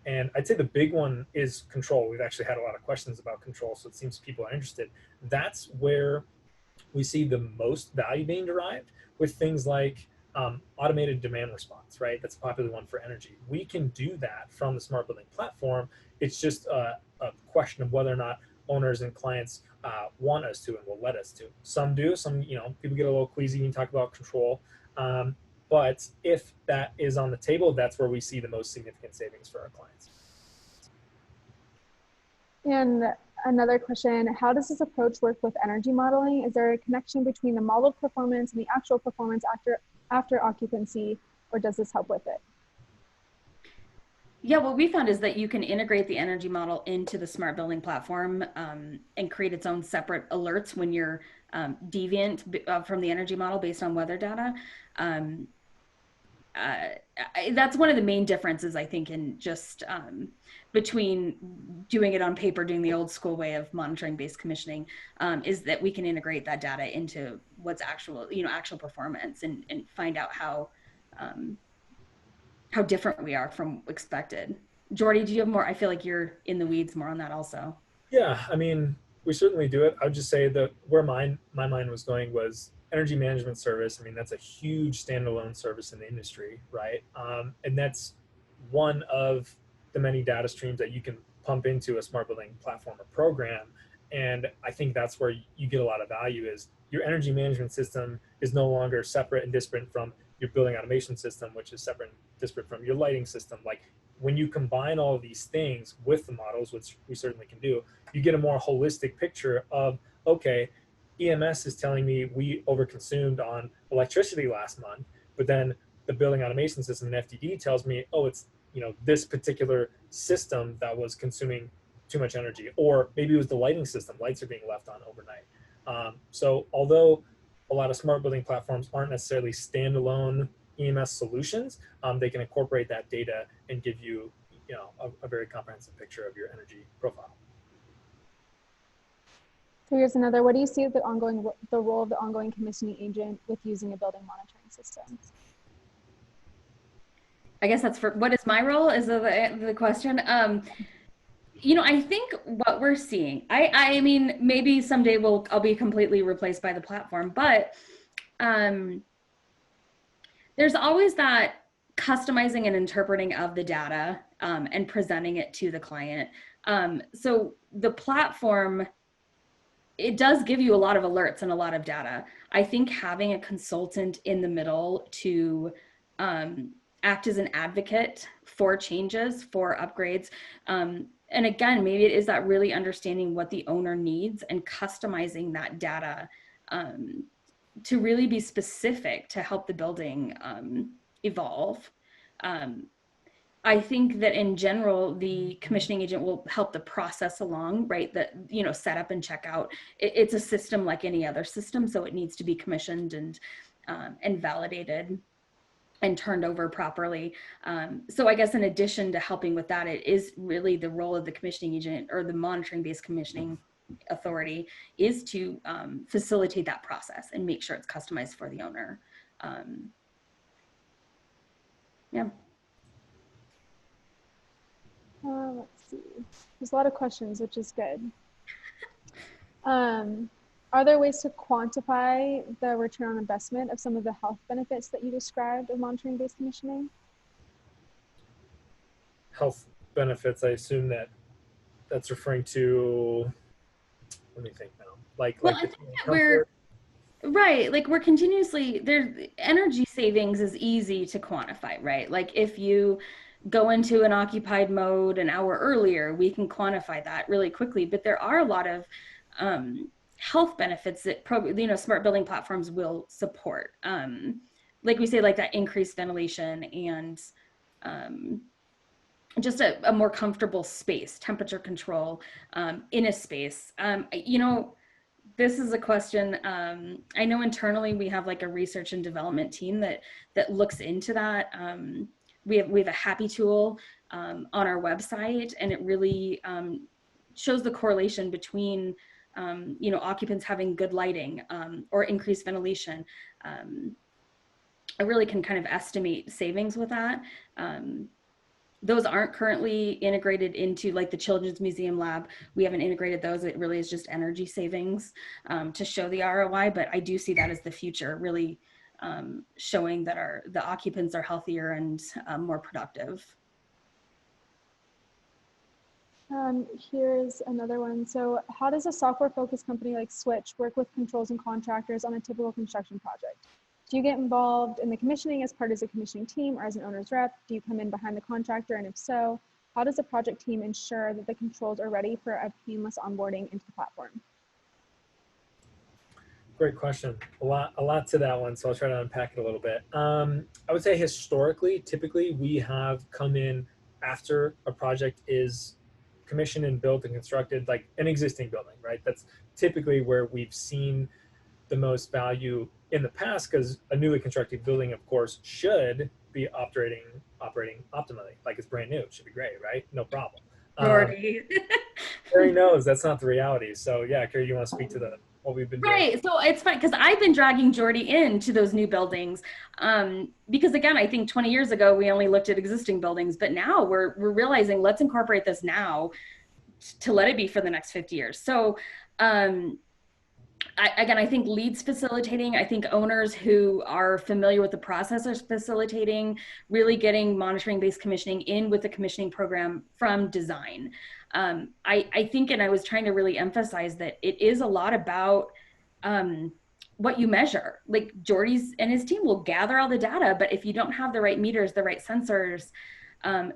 Speaker 3: And I'd say the big one is control. We've actually had a lot of questions about control, so it seems people are interested. That's where we see the most value being derived with things like automated demand response, right? That's a popular one for energy. We can do that from the smart building platform. It's just a question of whether or not owners and clients want us to and will let us to. Some do, some, people get a little queasy when you talk about control. But if that is on the table, that's where we see the most significant savings for our clients.
Speaker 1: And another question, how does this approach work with energy modeling? Is there a connection between the modeled performance and the actual performance after occupancy, or does this help with it?
Speaker 2: Yeah, what we found is that you can integrate the energy model into the smart building platform and create its own separate alerts when you're deviant from the energy model based on weather data. that's one of the main differences, I think, in just between doing it on paper, doing the old school way of monitoring based commissioning, is that we can integrate that data into what's actual, actual performance, and find out how different we are from expected. Jorde, do you have more? I feel like you're in the weeds more on that also.
Speaker 3: Yeah, I mean, we certainly do it. I would just say that where my mind was going was energy management service. I mean, that's a huge standalone service in the industry, right? And that's one of the many data streams that you can pump into a smart building platform or program. And I think that's where you get a lot of value is your energy management system is no longer separate and disparate from your building automation system, which is separate and disparate from your lighting system. Like when you combine all of these things with the models, which we certainly can do, you get a more holistic picture of, okay, EMS is telling me we overconsumed on electricity last month, but then the building automation system and FDD tells me, oh, it's this particular system that was consuming too much energy, or maybe it was the lighting system. Lights are being left on overnight. So although a lot of smart building platforms aren't necessarily standalone EMS solutions, they can incorporate that data and give you, a very comprehensive picture of your energy profile.
Speaker 1: So here's another. What do you see the role of the ongoing commissioning agent with using a building monitoring system?
Speaker 2: I guess that's for what is my role is the question. I think what we're seeing, I mean, maybe someday I'll be completely replaced by the platform, but there's always that customizing and interpreting of the data and presenting it to the client. So the platform, it does give you a lot of alerts and a lot of data. I think having a consultant in the middle to act as an advocate for changes, for upgrades, and again, maybe it is that really understanding what the owner needs and customizing that data to really be specific to help the building evolve. I think that in general, the commissioning agent will help the process along, right? That, set up and check out. It's a system like any other system, so it needs to be commissioned and validated and turned over properly. So I guess in addition to helping with that, it is really the role of the commissioning agent or the monitoring-based commissioning authority is to facilitate that process and make sure it's customized for the owner. Yeah.
Speaker 1: Let's see. There's a lot of questions, which is good. Are there ways to quantify the return on investment of some of the health benefits that you described of monitoring-based commissioning?
Speaker 3: Health benefits, I assume that's referring to, let me think now.
Speaker 2: Well, I think that we're right. Like we're continuously, there's energy savings is easy to quantify, right? Like if you go into an occupied mode an hour earlier, we can quantify that really quickly. But there are a lot of health benefits that smart building platforms will support. Like we say, like that increased ventilation and just a more comfortable space, temperature control in a space. This is a question, I know internally we have like a research and development team that looks into that. We have a happy tool on our website, and it really shows the correlation between occupants having good lighting or increased ventilation. I really can kind of estimate savings with that. Those aren't currently integrated into like the Children's Museum Lab. We haven't integrated those. It really is just energy savings to show the ROI, but I do see that as the future, really showing that the occupants are healthier and more productive.
Speaker 1: Here's another one. So how does a software-focused company like Switch work with controls and contractors on a typical construction project? Do you get involved in the commissioning as part of the commissioning team or as an owner's rep? Do you come in behind the contractor? And if so, how does the project team ensure that the controls are ready for a painless onboarding into the platform?
Speaker 3: Great question. A lot to that one, so I'll try to unpack it a little bit. I would say historically, typically, we have come in after a project is commissioned and built and constructed, like an existing building, right? That's typically where we've seen the most value in the past, because a newly constructed building, of course, should be operating optimally, like it's brand new. It should be great, right? No problem.
Speaker 2: Jorde.
Speaker 3: Carrie knows that's not the reality. So yeah, Carrie, you want to speak to what we've been doing?
Speaker 2: Right. So it's funny because I've been dragging Jorde into those new buildings. Because again, I think 20 years ago, we only looked at existing buildings, but now we're realizing let's incorporate this now to let it be for the next 50 years. So I think leads facilitating, I think owners who are familiar with the process are facilitating, really getting monitoring-based commissioning in with the commissioning program from design. I think, and I was trying to really emphasize that it is a lot about what you measure. Like Jorde's and his team will gather all the data, but if you don't have the right meters, the right sensors,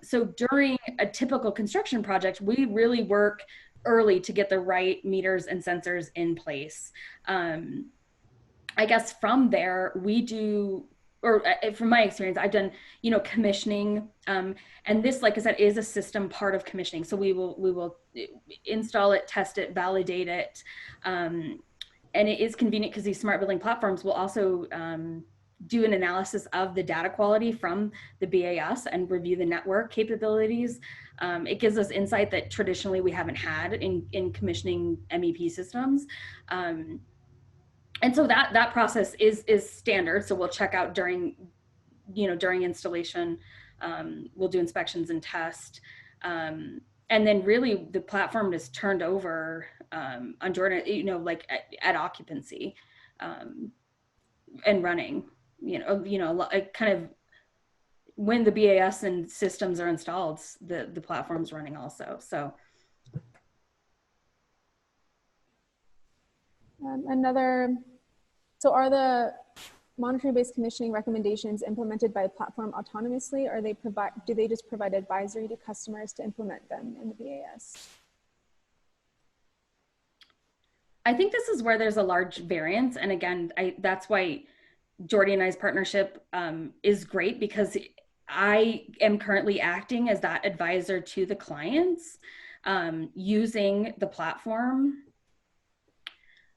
Speaker 2: so during a typical construction project, we really work early to get the right meters and sensors in place. I guess from there we do, or from my experience, I've done, commissioning, and this, like I said, is a system part of commissioning. So we will install it, test it, validate it, and it is convenient because these smart building platforms will also do an analysis of the data quality from the BAS and review the network capabilities. It gives us insight that traditionally we haven't had in commissioning MEP systems. And so that process is standard. So we'll check out during installation, we'll do inspections and test. And then really the platform is turned over on Jorde, like at occupancy and running, kind of when the BAS and systems are installed, the platform's running also. So
Speaker 1: so are the monitoring-based commissioning recommendations implemented by the platform autonomously, or do they just provide advisory to customers to implement them in the BAS?
Speaker 2: I think this is where there's a large variance. And again, that's why Jorde and I's partnership is great, because I am currently acting as that advisor to the clients using the platform.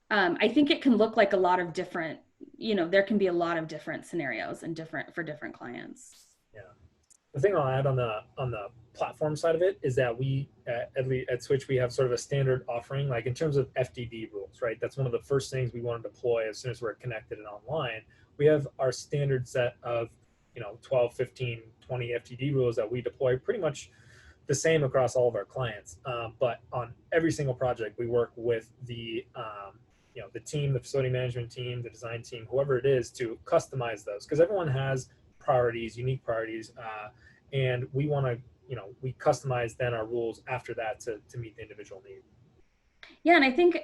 Speaker 2: I think it can look like a lot of different, there can be a lot of different scenarios and for different clients.
Speaker 3: Yeah. The thing I'll add on the platform side of it is that we at Switch, we have sort of a standard offering, like in terms of FDD rules, right? That's one of the first things we want to deploy as soon as we're connected and online. We have our standard set of 12, 15, 20 FTD rules that we deploy pretty much the same across all of our clients. But on every single project, we work with the team, the facility management team, the design team, whoever it is, to customize those, because everyone has priorities, unique priorities, and we want to, we customize then our rules after that to meet the individual need.
Speaker 2: Yeah, and I think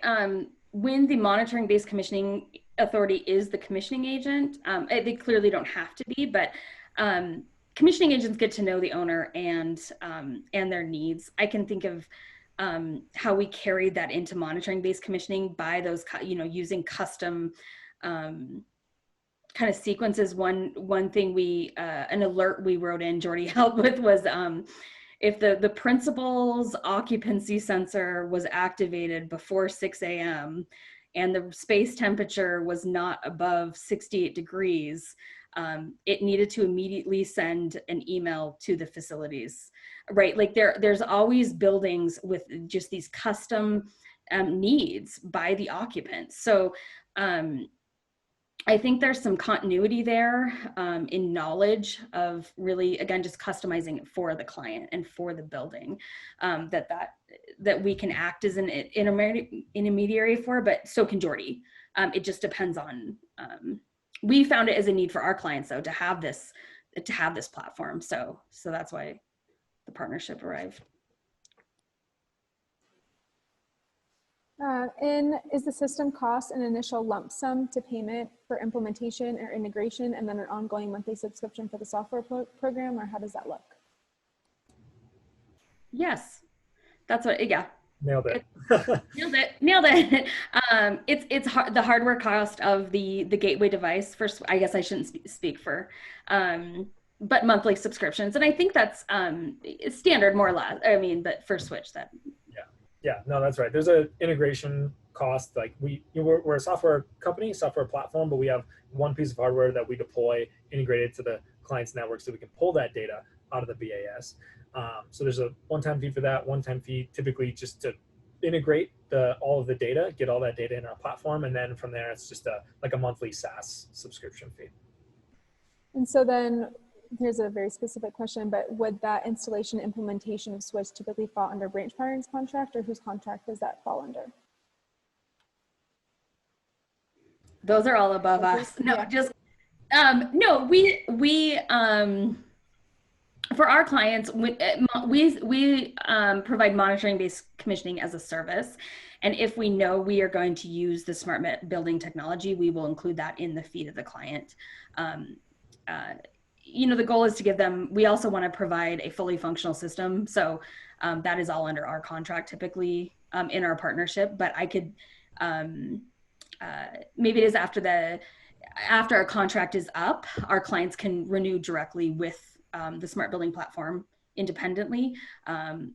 Speaker 2: when the monitoring-based commissioning authority is the commissioning agent, they clearly don't have to be, but commissioning agents get to know the owner and their needs. I can think of how we carried that into monitoring-based commissioning by those, using custom kind of sequences. One thing an alert we wrote in, Jorde helped with, was if the principal's occupancy sensor was activated before 6 a.m. and the space temperature was not above 68 degrees, it needed to immediately send an email to the facilities, right? Like there's always buildings with just these custom needs by the occupants. So I think there's some continuity there in knowledge of really, again, just customizing it for the client and for the building, that we can act as an intermediary for, but so can Jorde. It just depends on, we found it as a need for our clients though, to have this platform. So that's why the partnership arrived.
Speaker 1: And is the system cost an initial lump sum to payment for implementation or integration, and then an ongoing monthly subscription for the software program, or how does that look?
Speaker 2: Yes, that's what, yeah.
Speaker 3: Nailed it.
Speaker 2: Nailed it. It's the hardware cost of the gateway device. First, I guess I shouldn't speak for, but monthly subscriptions. And I think that's standard, more or less. I mean, but for Switch, that.
Speaker 3: Yeah, no, that's right. There's an integration cost. Like we're a software company, software platform, but we have one piece of hardware that we deploy integrated to the clients' networks so we can pull that data out of the BAS. So there's a one-time fee for that, one-time fee typically just to integrate all of the data, get all that data in our platform, and then from there it's just like a monthly SaaS subscription fee.
Speaker 1: And so then here's a very specific question, but would that installation implementation of Switch typically fall under BranchPattern's contract, or whose contract does that fall under?
Speaker 2: Those are all above us. No,
Speaker 1: yeah.
Speaker 2: just no. We for our clients, we provide monitoring-based commissioning as a service, and if we know we are going to use the smart building technology, we will include that in the fee to the client. You know, the goal is to give them. We also want to provide a fully functional system, so that is all under our contract typically in our partnership. But I could. Maybe it is after our contract is up, our clients can renew directly with the smart building platform independently,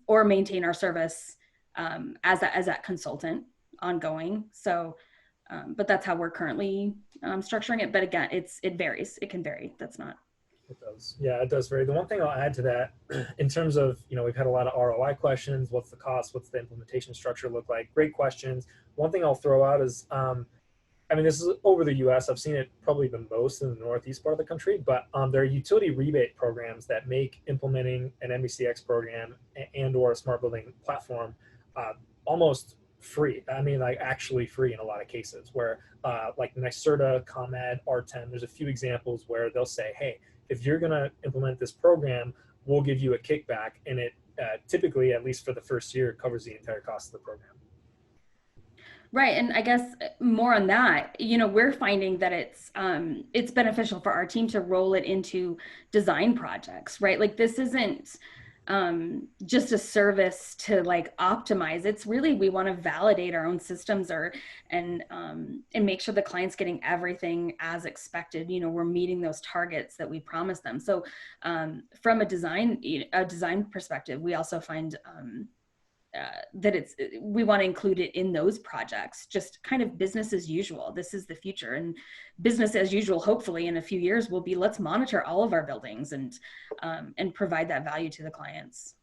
Speaker 2: or maintain our service as that consultant ongoing. So, but that's how we're currently structuring it. But again, it varies. It can vary. That's not.
Speaker 3: It does. Yeah, it does vary. The one thing I'll add to that, in terms of, you know, we've had a lot of ROI questions. What's the cost? What's the implementation structure look like? Great questions. One thing I'll throw out is, I mean, this is over the US. I've seen it probably the most in the Northeast part of the country, but there are utility rebate programs that make implementing an MBCX program and or a smart building platform almost free. I mean, like actually free in a lot of cases where like NYSERDA, ComEd, R10, there's a few examples where they'll say, hey, if you're going to implement this program, we'll give you a kickback. And it typically, at least for the first year, covers the entire cost of the program.
Speaker 2: Right. And I guess more on that, you know, we're finding that it's beneficial for our team to roll it into design projects, right? Like this isn't just a service to like optimize. It's really, we want to validate our own systems and make sure the client's getting everything as expected. You know, we're meeting those targets that we promised them. So from a design perspective, we also find that we want to include it in those projects, just kind of business as usual. This is the future, and business as usual, hopefully in a few years, will be let's monitor all of our buildings and provide that value to the clients.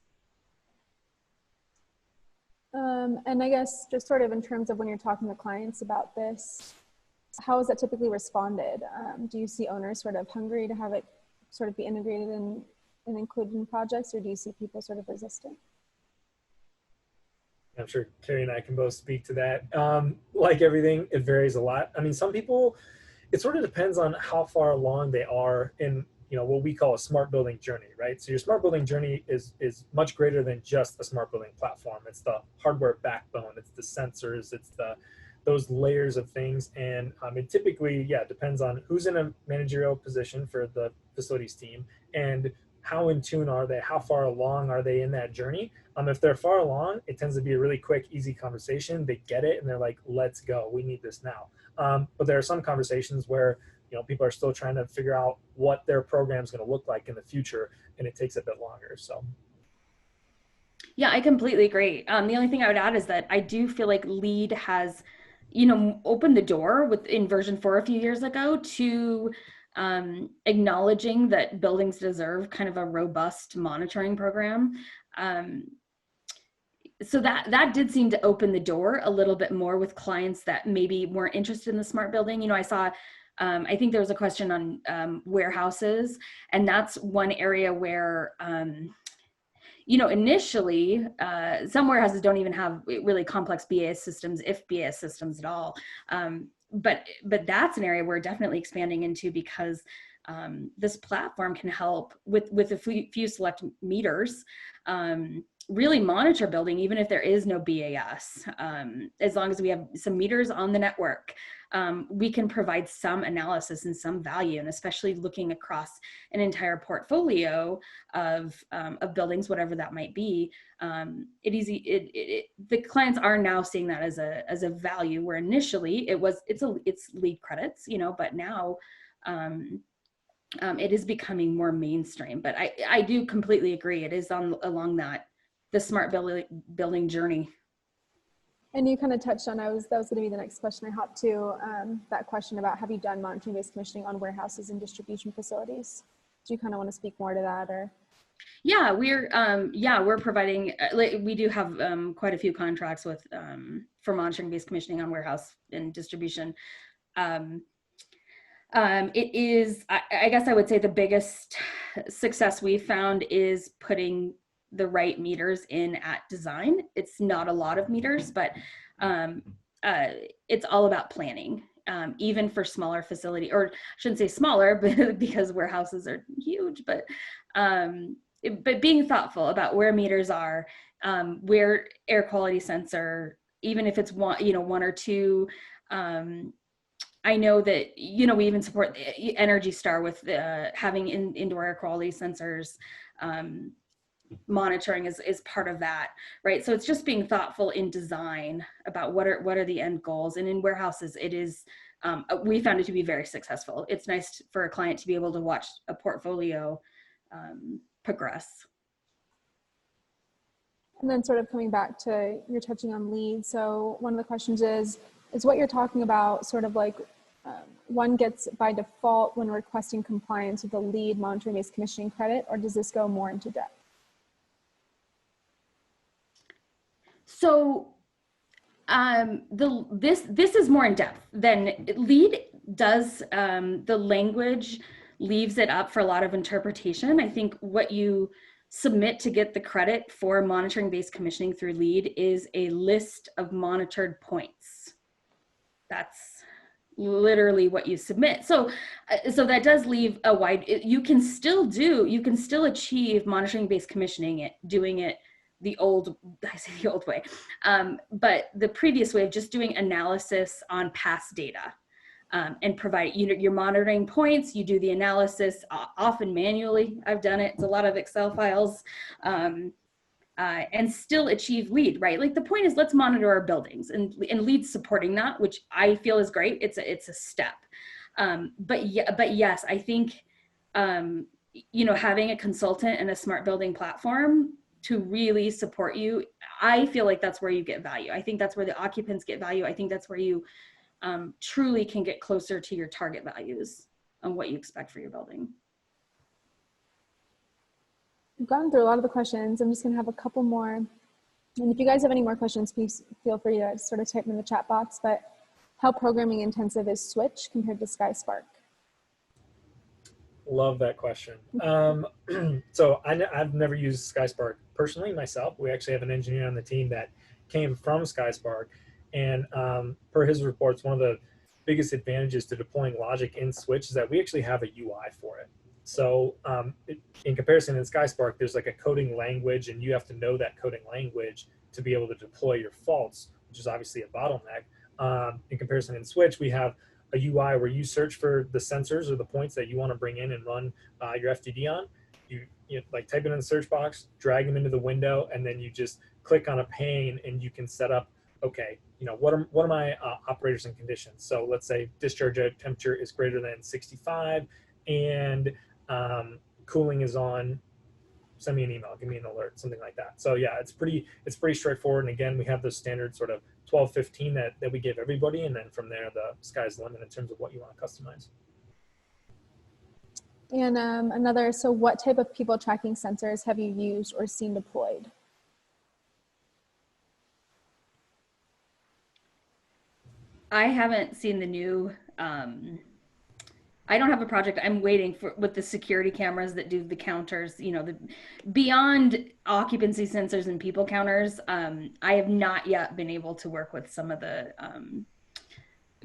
Speaker 1: And I guess just sort of in terms of when you're talking to clients about this, how is that typically responded? Do you see owners sort of hungry to have it sort of be integrated and included in projects, or do you see people sort of resistant?
Speaker 3: I'm sure Carrie and I can both speak to that. Like everything, it varies a lot. I mean, some people, it sort of depends on how far along they are in, you know, what we call a smart building journey, right? So your smart building journey is much greater than just a smart building platform. It's the hardware backbone, it's the sensors, it's those layers of things. And it typically, yeah, depends on who's in a managerial position for the facilities team and how in tune are they, how far along are they in that journey. If they're far along, it tends to be a really quick, easy conversation. They get it and they're like, let's go, we need this now. But there are some conversations where, you know, people are still trying to figure out what their program is going to look like in the future, and it takes a bit longer. So
Speaker 2: yeah, I completely agree. The only thing I would add is that I do feel like LEED has, you know, opened the door in version 4 a few years ago to acknowledging that buildings deserve kind of a robust monitoring program. So that did seem to open the door a little bit more with clients that maybe weren't interested in the smart building. You know, I saw, I think there was a question on warehouses, and that's one area where, you know, initially, some warehouses don't even have really complex BAS systems, if BAS systems at all. But that's an area we're definitely expanding into, because this platform can help with a few select meters, really monitor building, even if there is no BAS. As long as we have some meters on the network, we can provide some analysis and some value, and especially looking across an entire portfolio of buildings, whatever that might be. The clients are now seeing that as a value, where initially it's LEED credits, you know, but now it is becoming more mainstream. But I do completely agree. It is along the smart building journey.
Speaker 1: And you kind of touched on, that was going to be the next question I hopped to, that question about, have you done monitoring-based commissioning on warehouses and distribution facilities? do you kind of want to speak more to that, or?
Speaker 2: Yeah, we're providing, we do have quite a few contracts with, for monitoring based commissioning on warehouse and distribution. It is, I guess I would say the biggest success we've found is putting the right meters in at design. It's not a lot of meters, but it's all about planning. Even for smaller facility, or I shouldn't say smaller, but because warehouses are huge, but being thoughtful about where meters are, where air quality sensor, even if it's one or two. I know that, we even support Energy Star with having indoor air quality sensors. Monitoring is part of that, right? So it's just being thoughtful in design about what are the end goals. And in warehouses, it is, we found it to be very successful. It's nice for a client to be able to watch a portfolio progress.
Speaker 1: And then sort of coming back to, you're touching on LEED. So one of the questions is what you're talking about sort of like one gets by default when requesting compliance with the LEED monitoring-based commissioning credit, or does this go more into depth?
Speaker 2: So this is more in depth than LEED does. The language leaves it up for a lot of interpretation. I think what you submit to get the credit for monitoring based commissioning through LEED is a list of monitored points. That's literally what you submit. So that does leave a wide, you can still achieve monitoring based commissioning, doing it the old way, but the previous way of just doing analysis on past data, and provide, you're monitoring points, you do the analysis, often manually. I've done it. It's a lot of Excel files, and still achieve LEED, right? Like the point is, let's monitor our buildings, and LEED's supporting that, which I feel is great. It's a step. But yes, I think, having a consultant and a smart building platform to really support you, I feel like that's where you get value. I think that's where the occupants get value. I think that's where you truly can get closer to your target values on what you expect for your building.
Speaker 1: We've gone through a lot of the questions. I'm just going to have a couple more. And if you guys have any more questions, please feel free to sort of type them in the chat box. But how programming intensive is Switch compared to SkySpark?
Speaker 3: Love that question. So I've never used SkySpark personally myself. We actually have an engineer on the team that came from SkySpark. And per his reports, one of the biggest advantages to deploying logic in Switch is that we actually have a UI for it. So in comparison in SkySpark, there's like a coding language, and you have to know that coding language to be able to deploy your faults, which is obviously a bottleneck. In comparison in Switch, we have a UI where you search for the sensors or the points that you want to bring in and run your FTD on. You like type it in the search box, drag them into the window, and then you just click on a pane and you can set up, okay, what are my operators and conditions? So let's say discharge temperature is greater than 65 and cooling is on, send me an email, give me an alert, something like that. So yeah, it's pretty straightforward. And again, we have those standard sort of 12, 15 that we give everybody. And then from there, the sky's the limit in terms of what you want to customize.
Speaker 1: And so what type of people tracking sensors have you used or seen deployed?
Speaker 2: I haven't seen the new, I don't have a project I'm waiting for with the security cameras that do the counters, the beyond occupancy sensors and people counters. I have not yet been able to work with some of the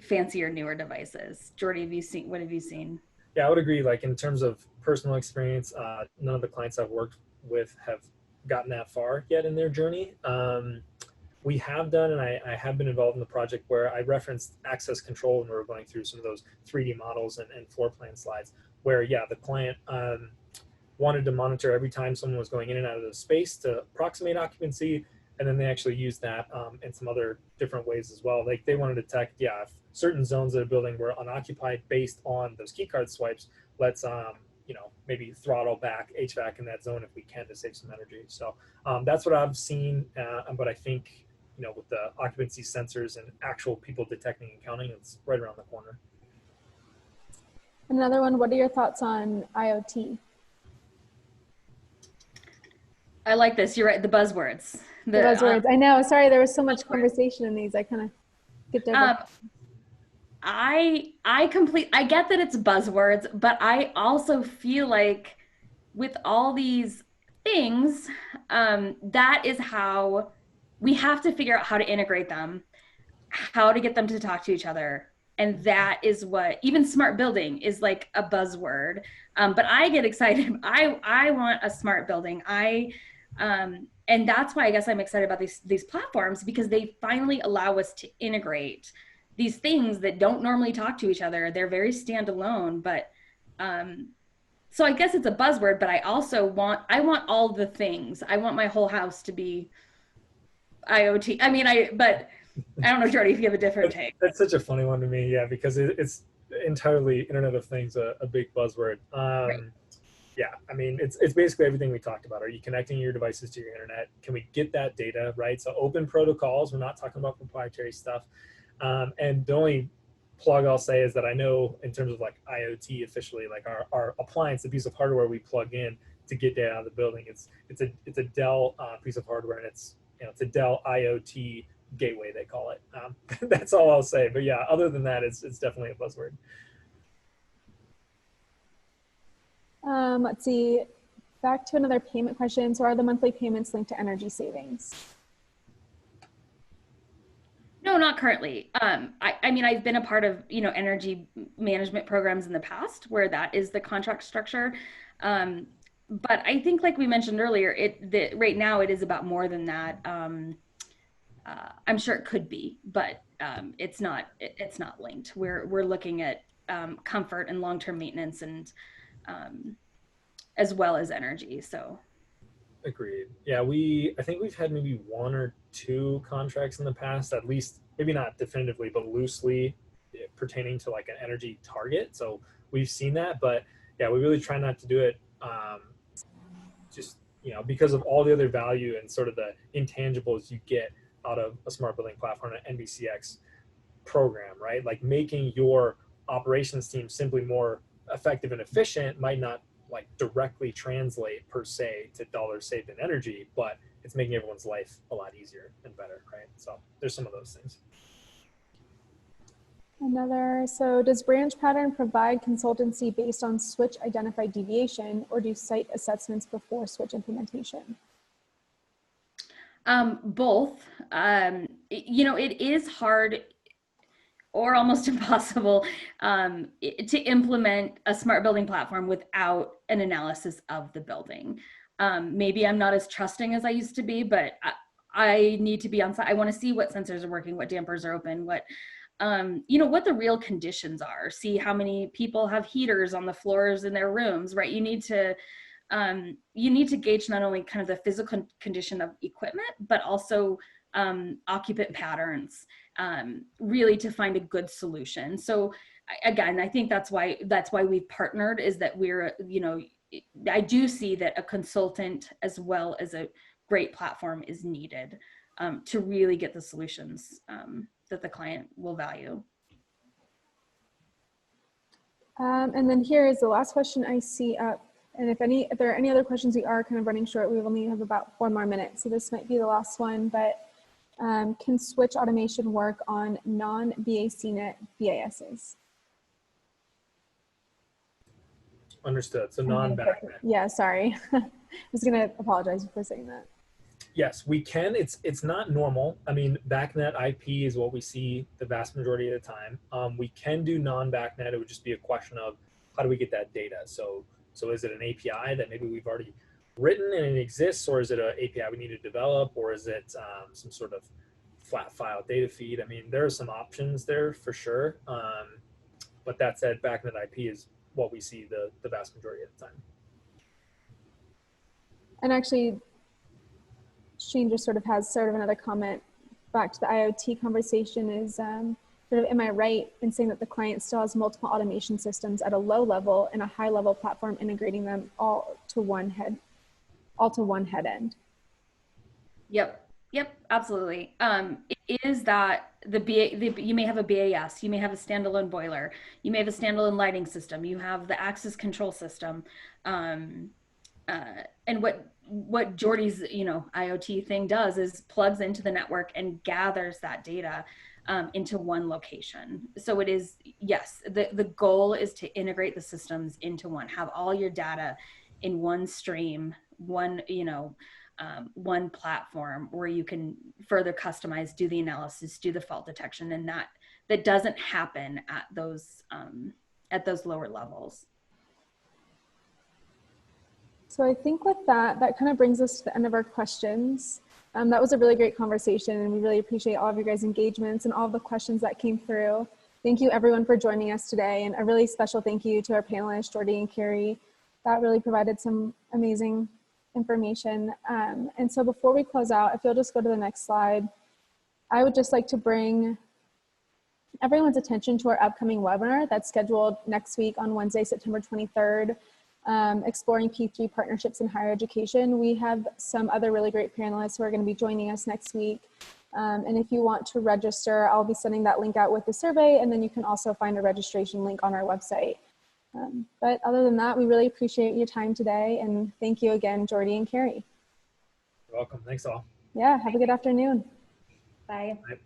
Speaker 2: fancier, newer devices. Jorde, what have you seen?
Speaker 3: Yeah, I would agree. Like in terms of personal experience, none of the clients I've worked with have gotten that far yet in their journey. We have done, and I have been involved in the project where I referenced access control when we were going through some of those 3D models and floor plan slides, where, yeah, the client wanted to monitor every time someone was going in and out of the space to approximate occupancy, and then they actually used that in some other different ways as well. Like they wanted to detect, yeah, if certain zones of the building were unoccupied based on those keycard swipes, let's maybe throttle back HVAC in that zone if we can to save some energy. So that's what I've seen, but I think with the occupancy sensors and actual people detecting and counting, it's right around the corner.
Speaker 1: Another one, what are your thoughts on IoT?
Speaker 2: I like this. You're right. The buzzwords.
Speaker 1: The buzzwords. I know. Sorry, there was so much
Speaker 2: Buzzwords.
Speaker 1: conversation in these. I kind of skipped over.
Speaker 2: I get that it's buzzwords, but I also feel like with all these things, that is how we have to figure out how to integrate them, how to get them to talk to each other. And that is what even smart building is like a buzzword. But I get excited. I want a smart building. And that's why I guess I'm excited about these platforms, because they finally allow us to integrate these things that don't normally talk to each other. They're very standalone, but so I guess it's a buzzword, but I want all the things. I want my whole house to be IoT. But I don't know, Jorde, if you have a different take.
Speaker 3: That's such a funny one to me, yeah, because it's entirely Internet of Things, a big buzzword.
Speaker 2: Right.
Speaker 3: Yeah, I mean, it's basically everything we talked about. Are you connecting your devices to your internet? Can we get that data, right? So open protocols, we're not talking about proprietary stuff. And the only plug I'll say is that I know in terms of like IoT officially, like our appliance, the piece of hardware we plug in to get data out of the building, it's a Dell piece of hardware, and it's a Dell IoT gateway, they call it. That's all I'll say. But yeah, other than that, it's definitely a buzzword.
Speaker 1: Let's see, back to another payment question. So are the monthly payments linked to energy savings?
Speaker 2: No, not currently. I mean, I've been a part of, energy management programs in the past where that is the contract structure. But I think, like we mentioned earlier, right now it is about more than that. I'm sure it could be, but it's not linked. We're looking at comfort and long-term maintenance, and as well as energy. So
Speaker 3: Agreed. Yeah, I think we've had maybe one or two contracts in the past, at least, maybe not definitively, but loosely pertaining to like an energy target. So we've seen that, but yeah, we really try not to do it just, because of all the other value and sort of the intangibles you get out of a smart building platform, an MBCX program, right? Like making your operations team simply more effective and efficient might not like directly translate per se to dollars saved in energy, but it's making everyone's life a lot easier and better, right? So there's some of those things.
Speaker 1: So does BranchPattern provide consultancy based on switch identified deviation, or do site assessments before switch implementation?
Speaker 2: Both. It is hard or almost impossible to implement a smart building platform without an analysis of the building. Maybe I'm not as trusting as I used to be, but I need to be on site. I want to see what sensors are working, what dampers are open, what the real conditions are. See how many people have heaters on the floors in their rooms, right? You need to gauge not only kind of the physical condition of equipment, but also occupant patterns, really to find a good solution. So again, I think that's why we've partnered, is that we're, I do see that a consultant as well as a great platform is needed to really get the solutions that the client will value.
Speaker 1: And then here is the last question I see up. And if there are any other questions, we are kind of running short. We only have about 4 more minutes. So this might be the last one, but can switch automation work on non-BACnet BISs?
Speaker 3: Understood. So non-BACnet.
Speaker 1: Yeah, sorry. I was going to apologize for saying that.
Speaker 3: Yes, we can. It's not normal. I mean, BACnet IP is what we see the vast majority of the time. We can do non-BACnet. It would just be a question of how do we get that data? So is it an API that maybe we've already written and it exists, or is it an API we need to develop, or is it some sort of flat file data feed? I mean, there are some options there for sure. But that said, BACnet IP is what we see the vast majority of the time.
Speaker 1: And actually, Shane just has another comment back to the IoT conversation is, am I right in saying that the client still has multiple automation systems at a low level and a high level platform integrating them all to one head end?
Speaker 2: Yep, absolutely. It is that you may have a BAS, you may have a standalone boiler, you may have a standalone lighting system, you have the access control system, and what what Jorde's, IoT thing does is plugs into the network and gathers that data into one location. So it is, yes, the goal is to integrate the systems into one, have all your data in one stream, one platform where you can further customize, do the analysis, do the fault detection, and that doesn't happen at those lower levels.
Speaker 1: So I think with that kind of brings us to the end of our questions. That was a really great conversation, and we really appreciate all of your guys' engagements and all of the questions that came through. Thank you everyone for joining us today, and a really special thank you to our panelists, Jorde and Carrie. That really provided some amazing information. And so before we close out, if you'll just go to the next slide, I would just like to bring everyone's attention to our upcoming webinar that's scheduled next week on Wednesday, September 23rd. Exploring P3 partnerships in higher education. We have some other really great panelists who are going to be joining us next week. And if you want to register, I'll be sending that link out with the survey, and then you can also find a registration link on our website. But other than that, we really appreciate your time today, and thank you again, Jorde and Carrie.
Speaker 3: You're welcome. Thanks all.
Speaker 1: Yeah, have a good afternoon.
Speaker 2: Bye.
Speaker 3: Bye.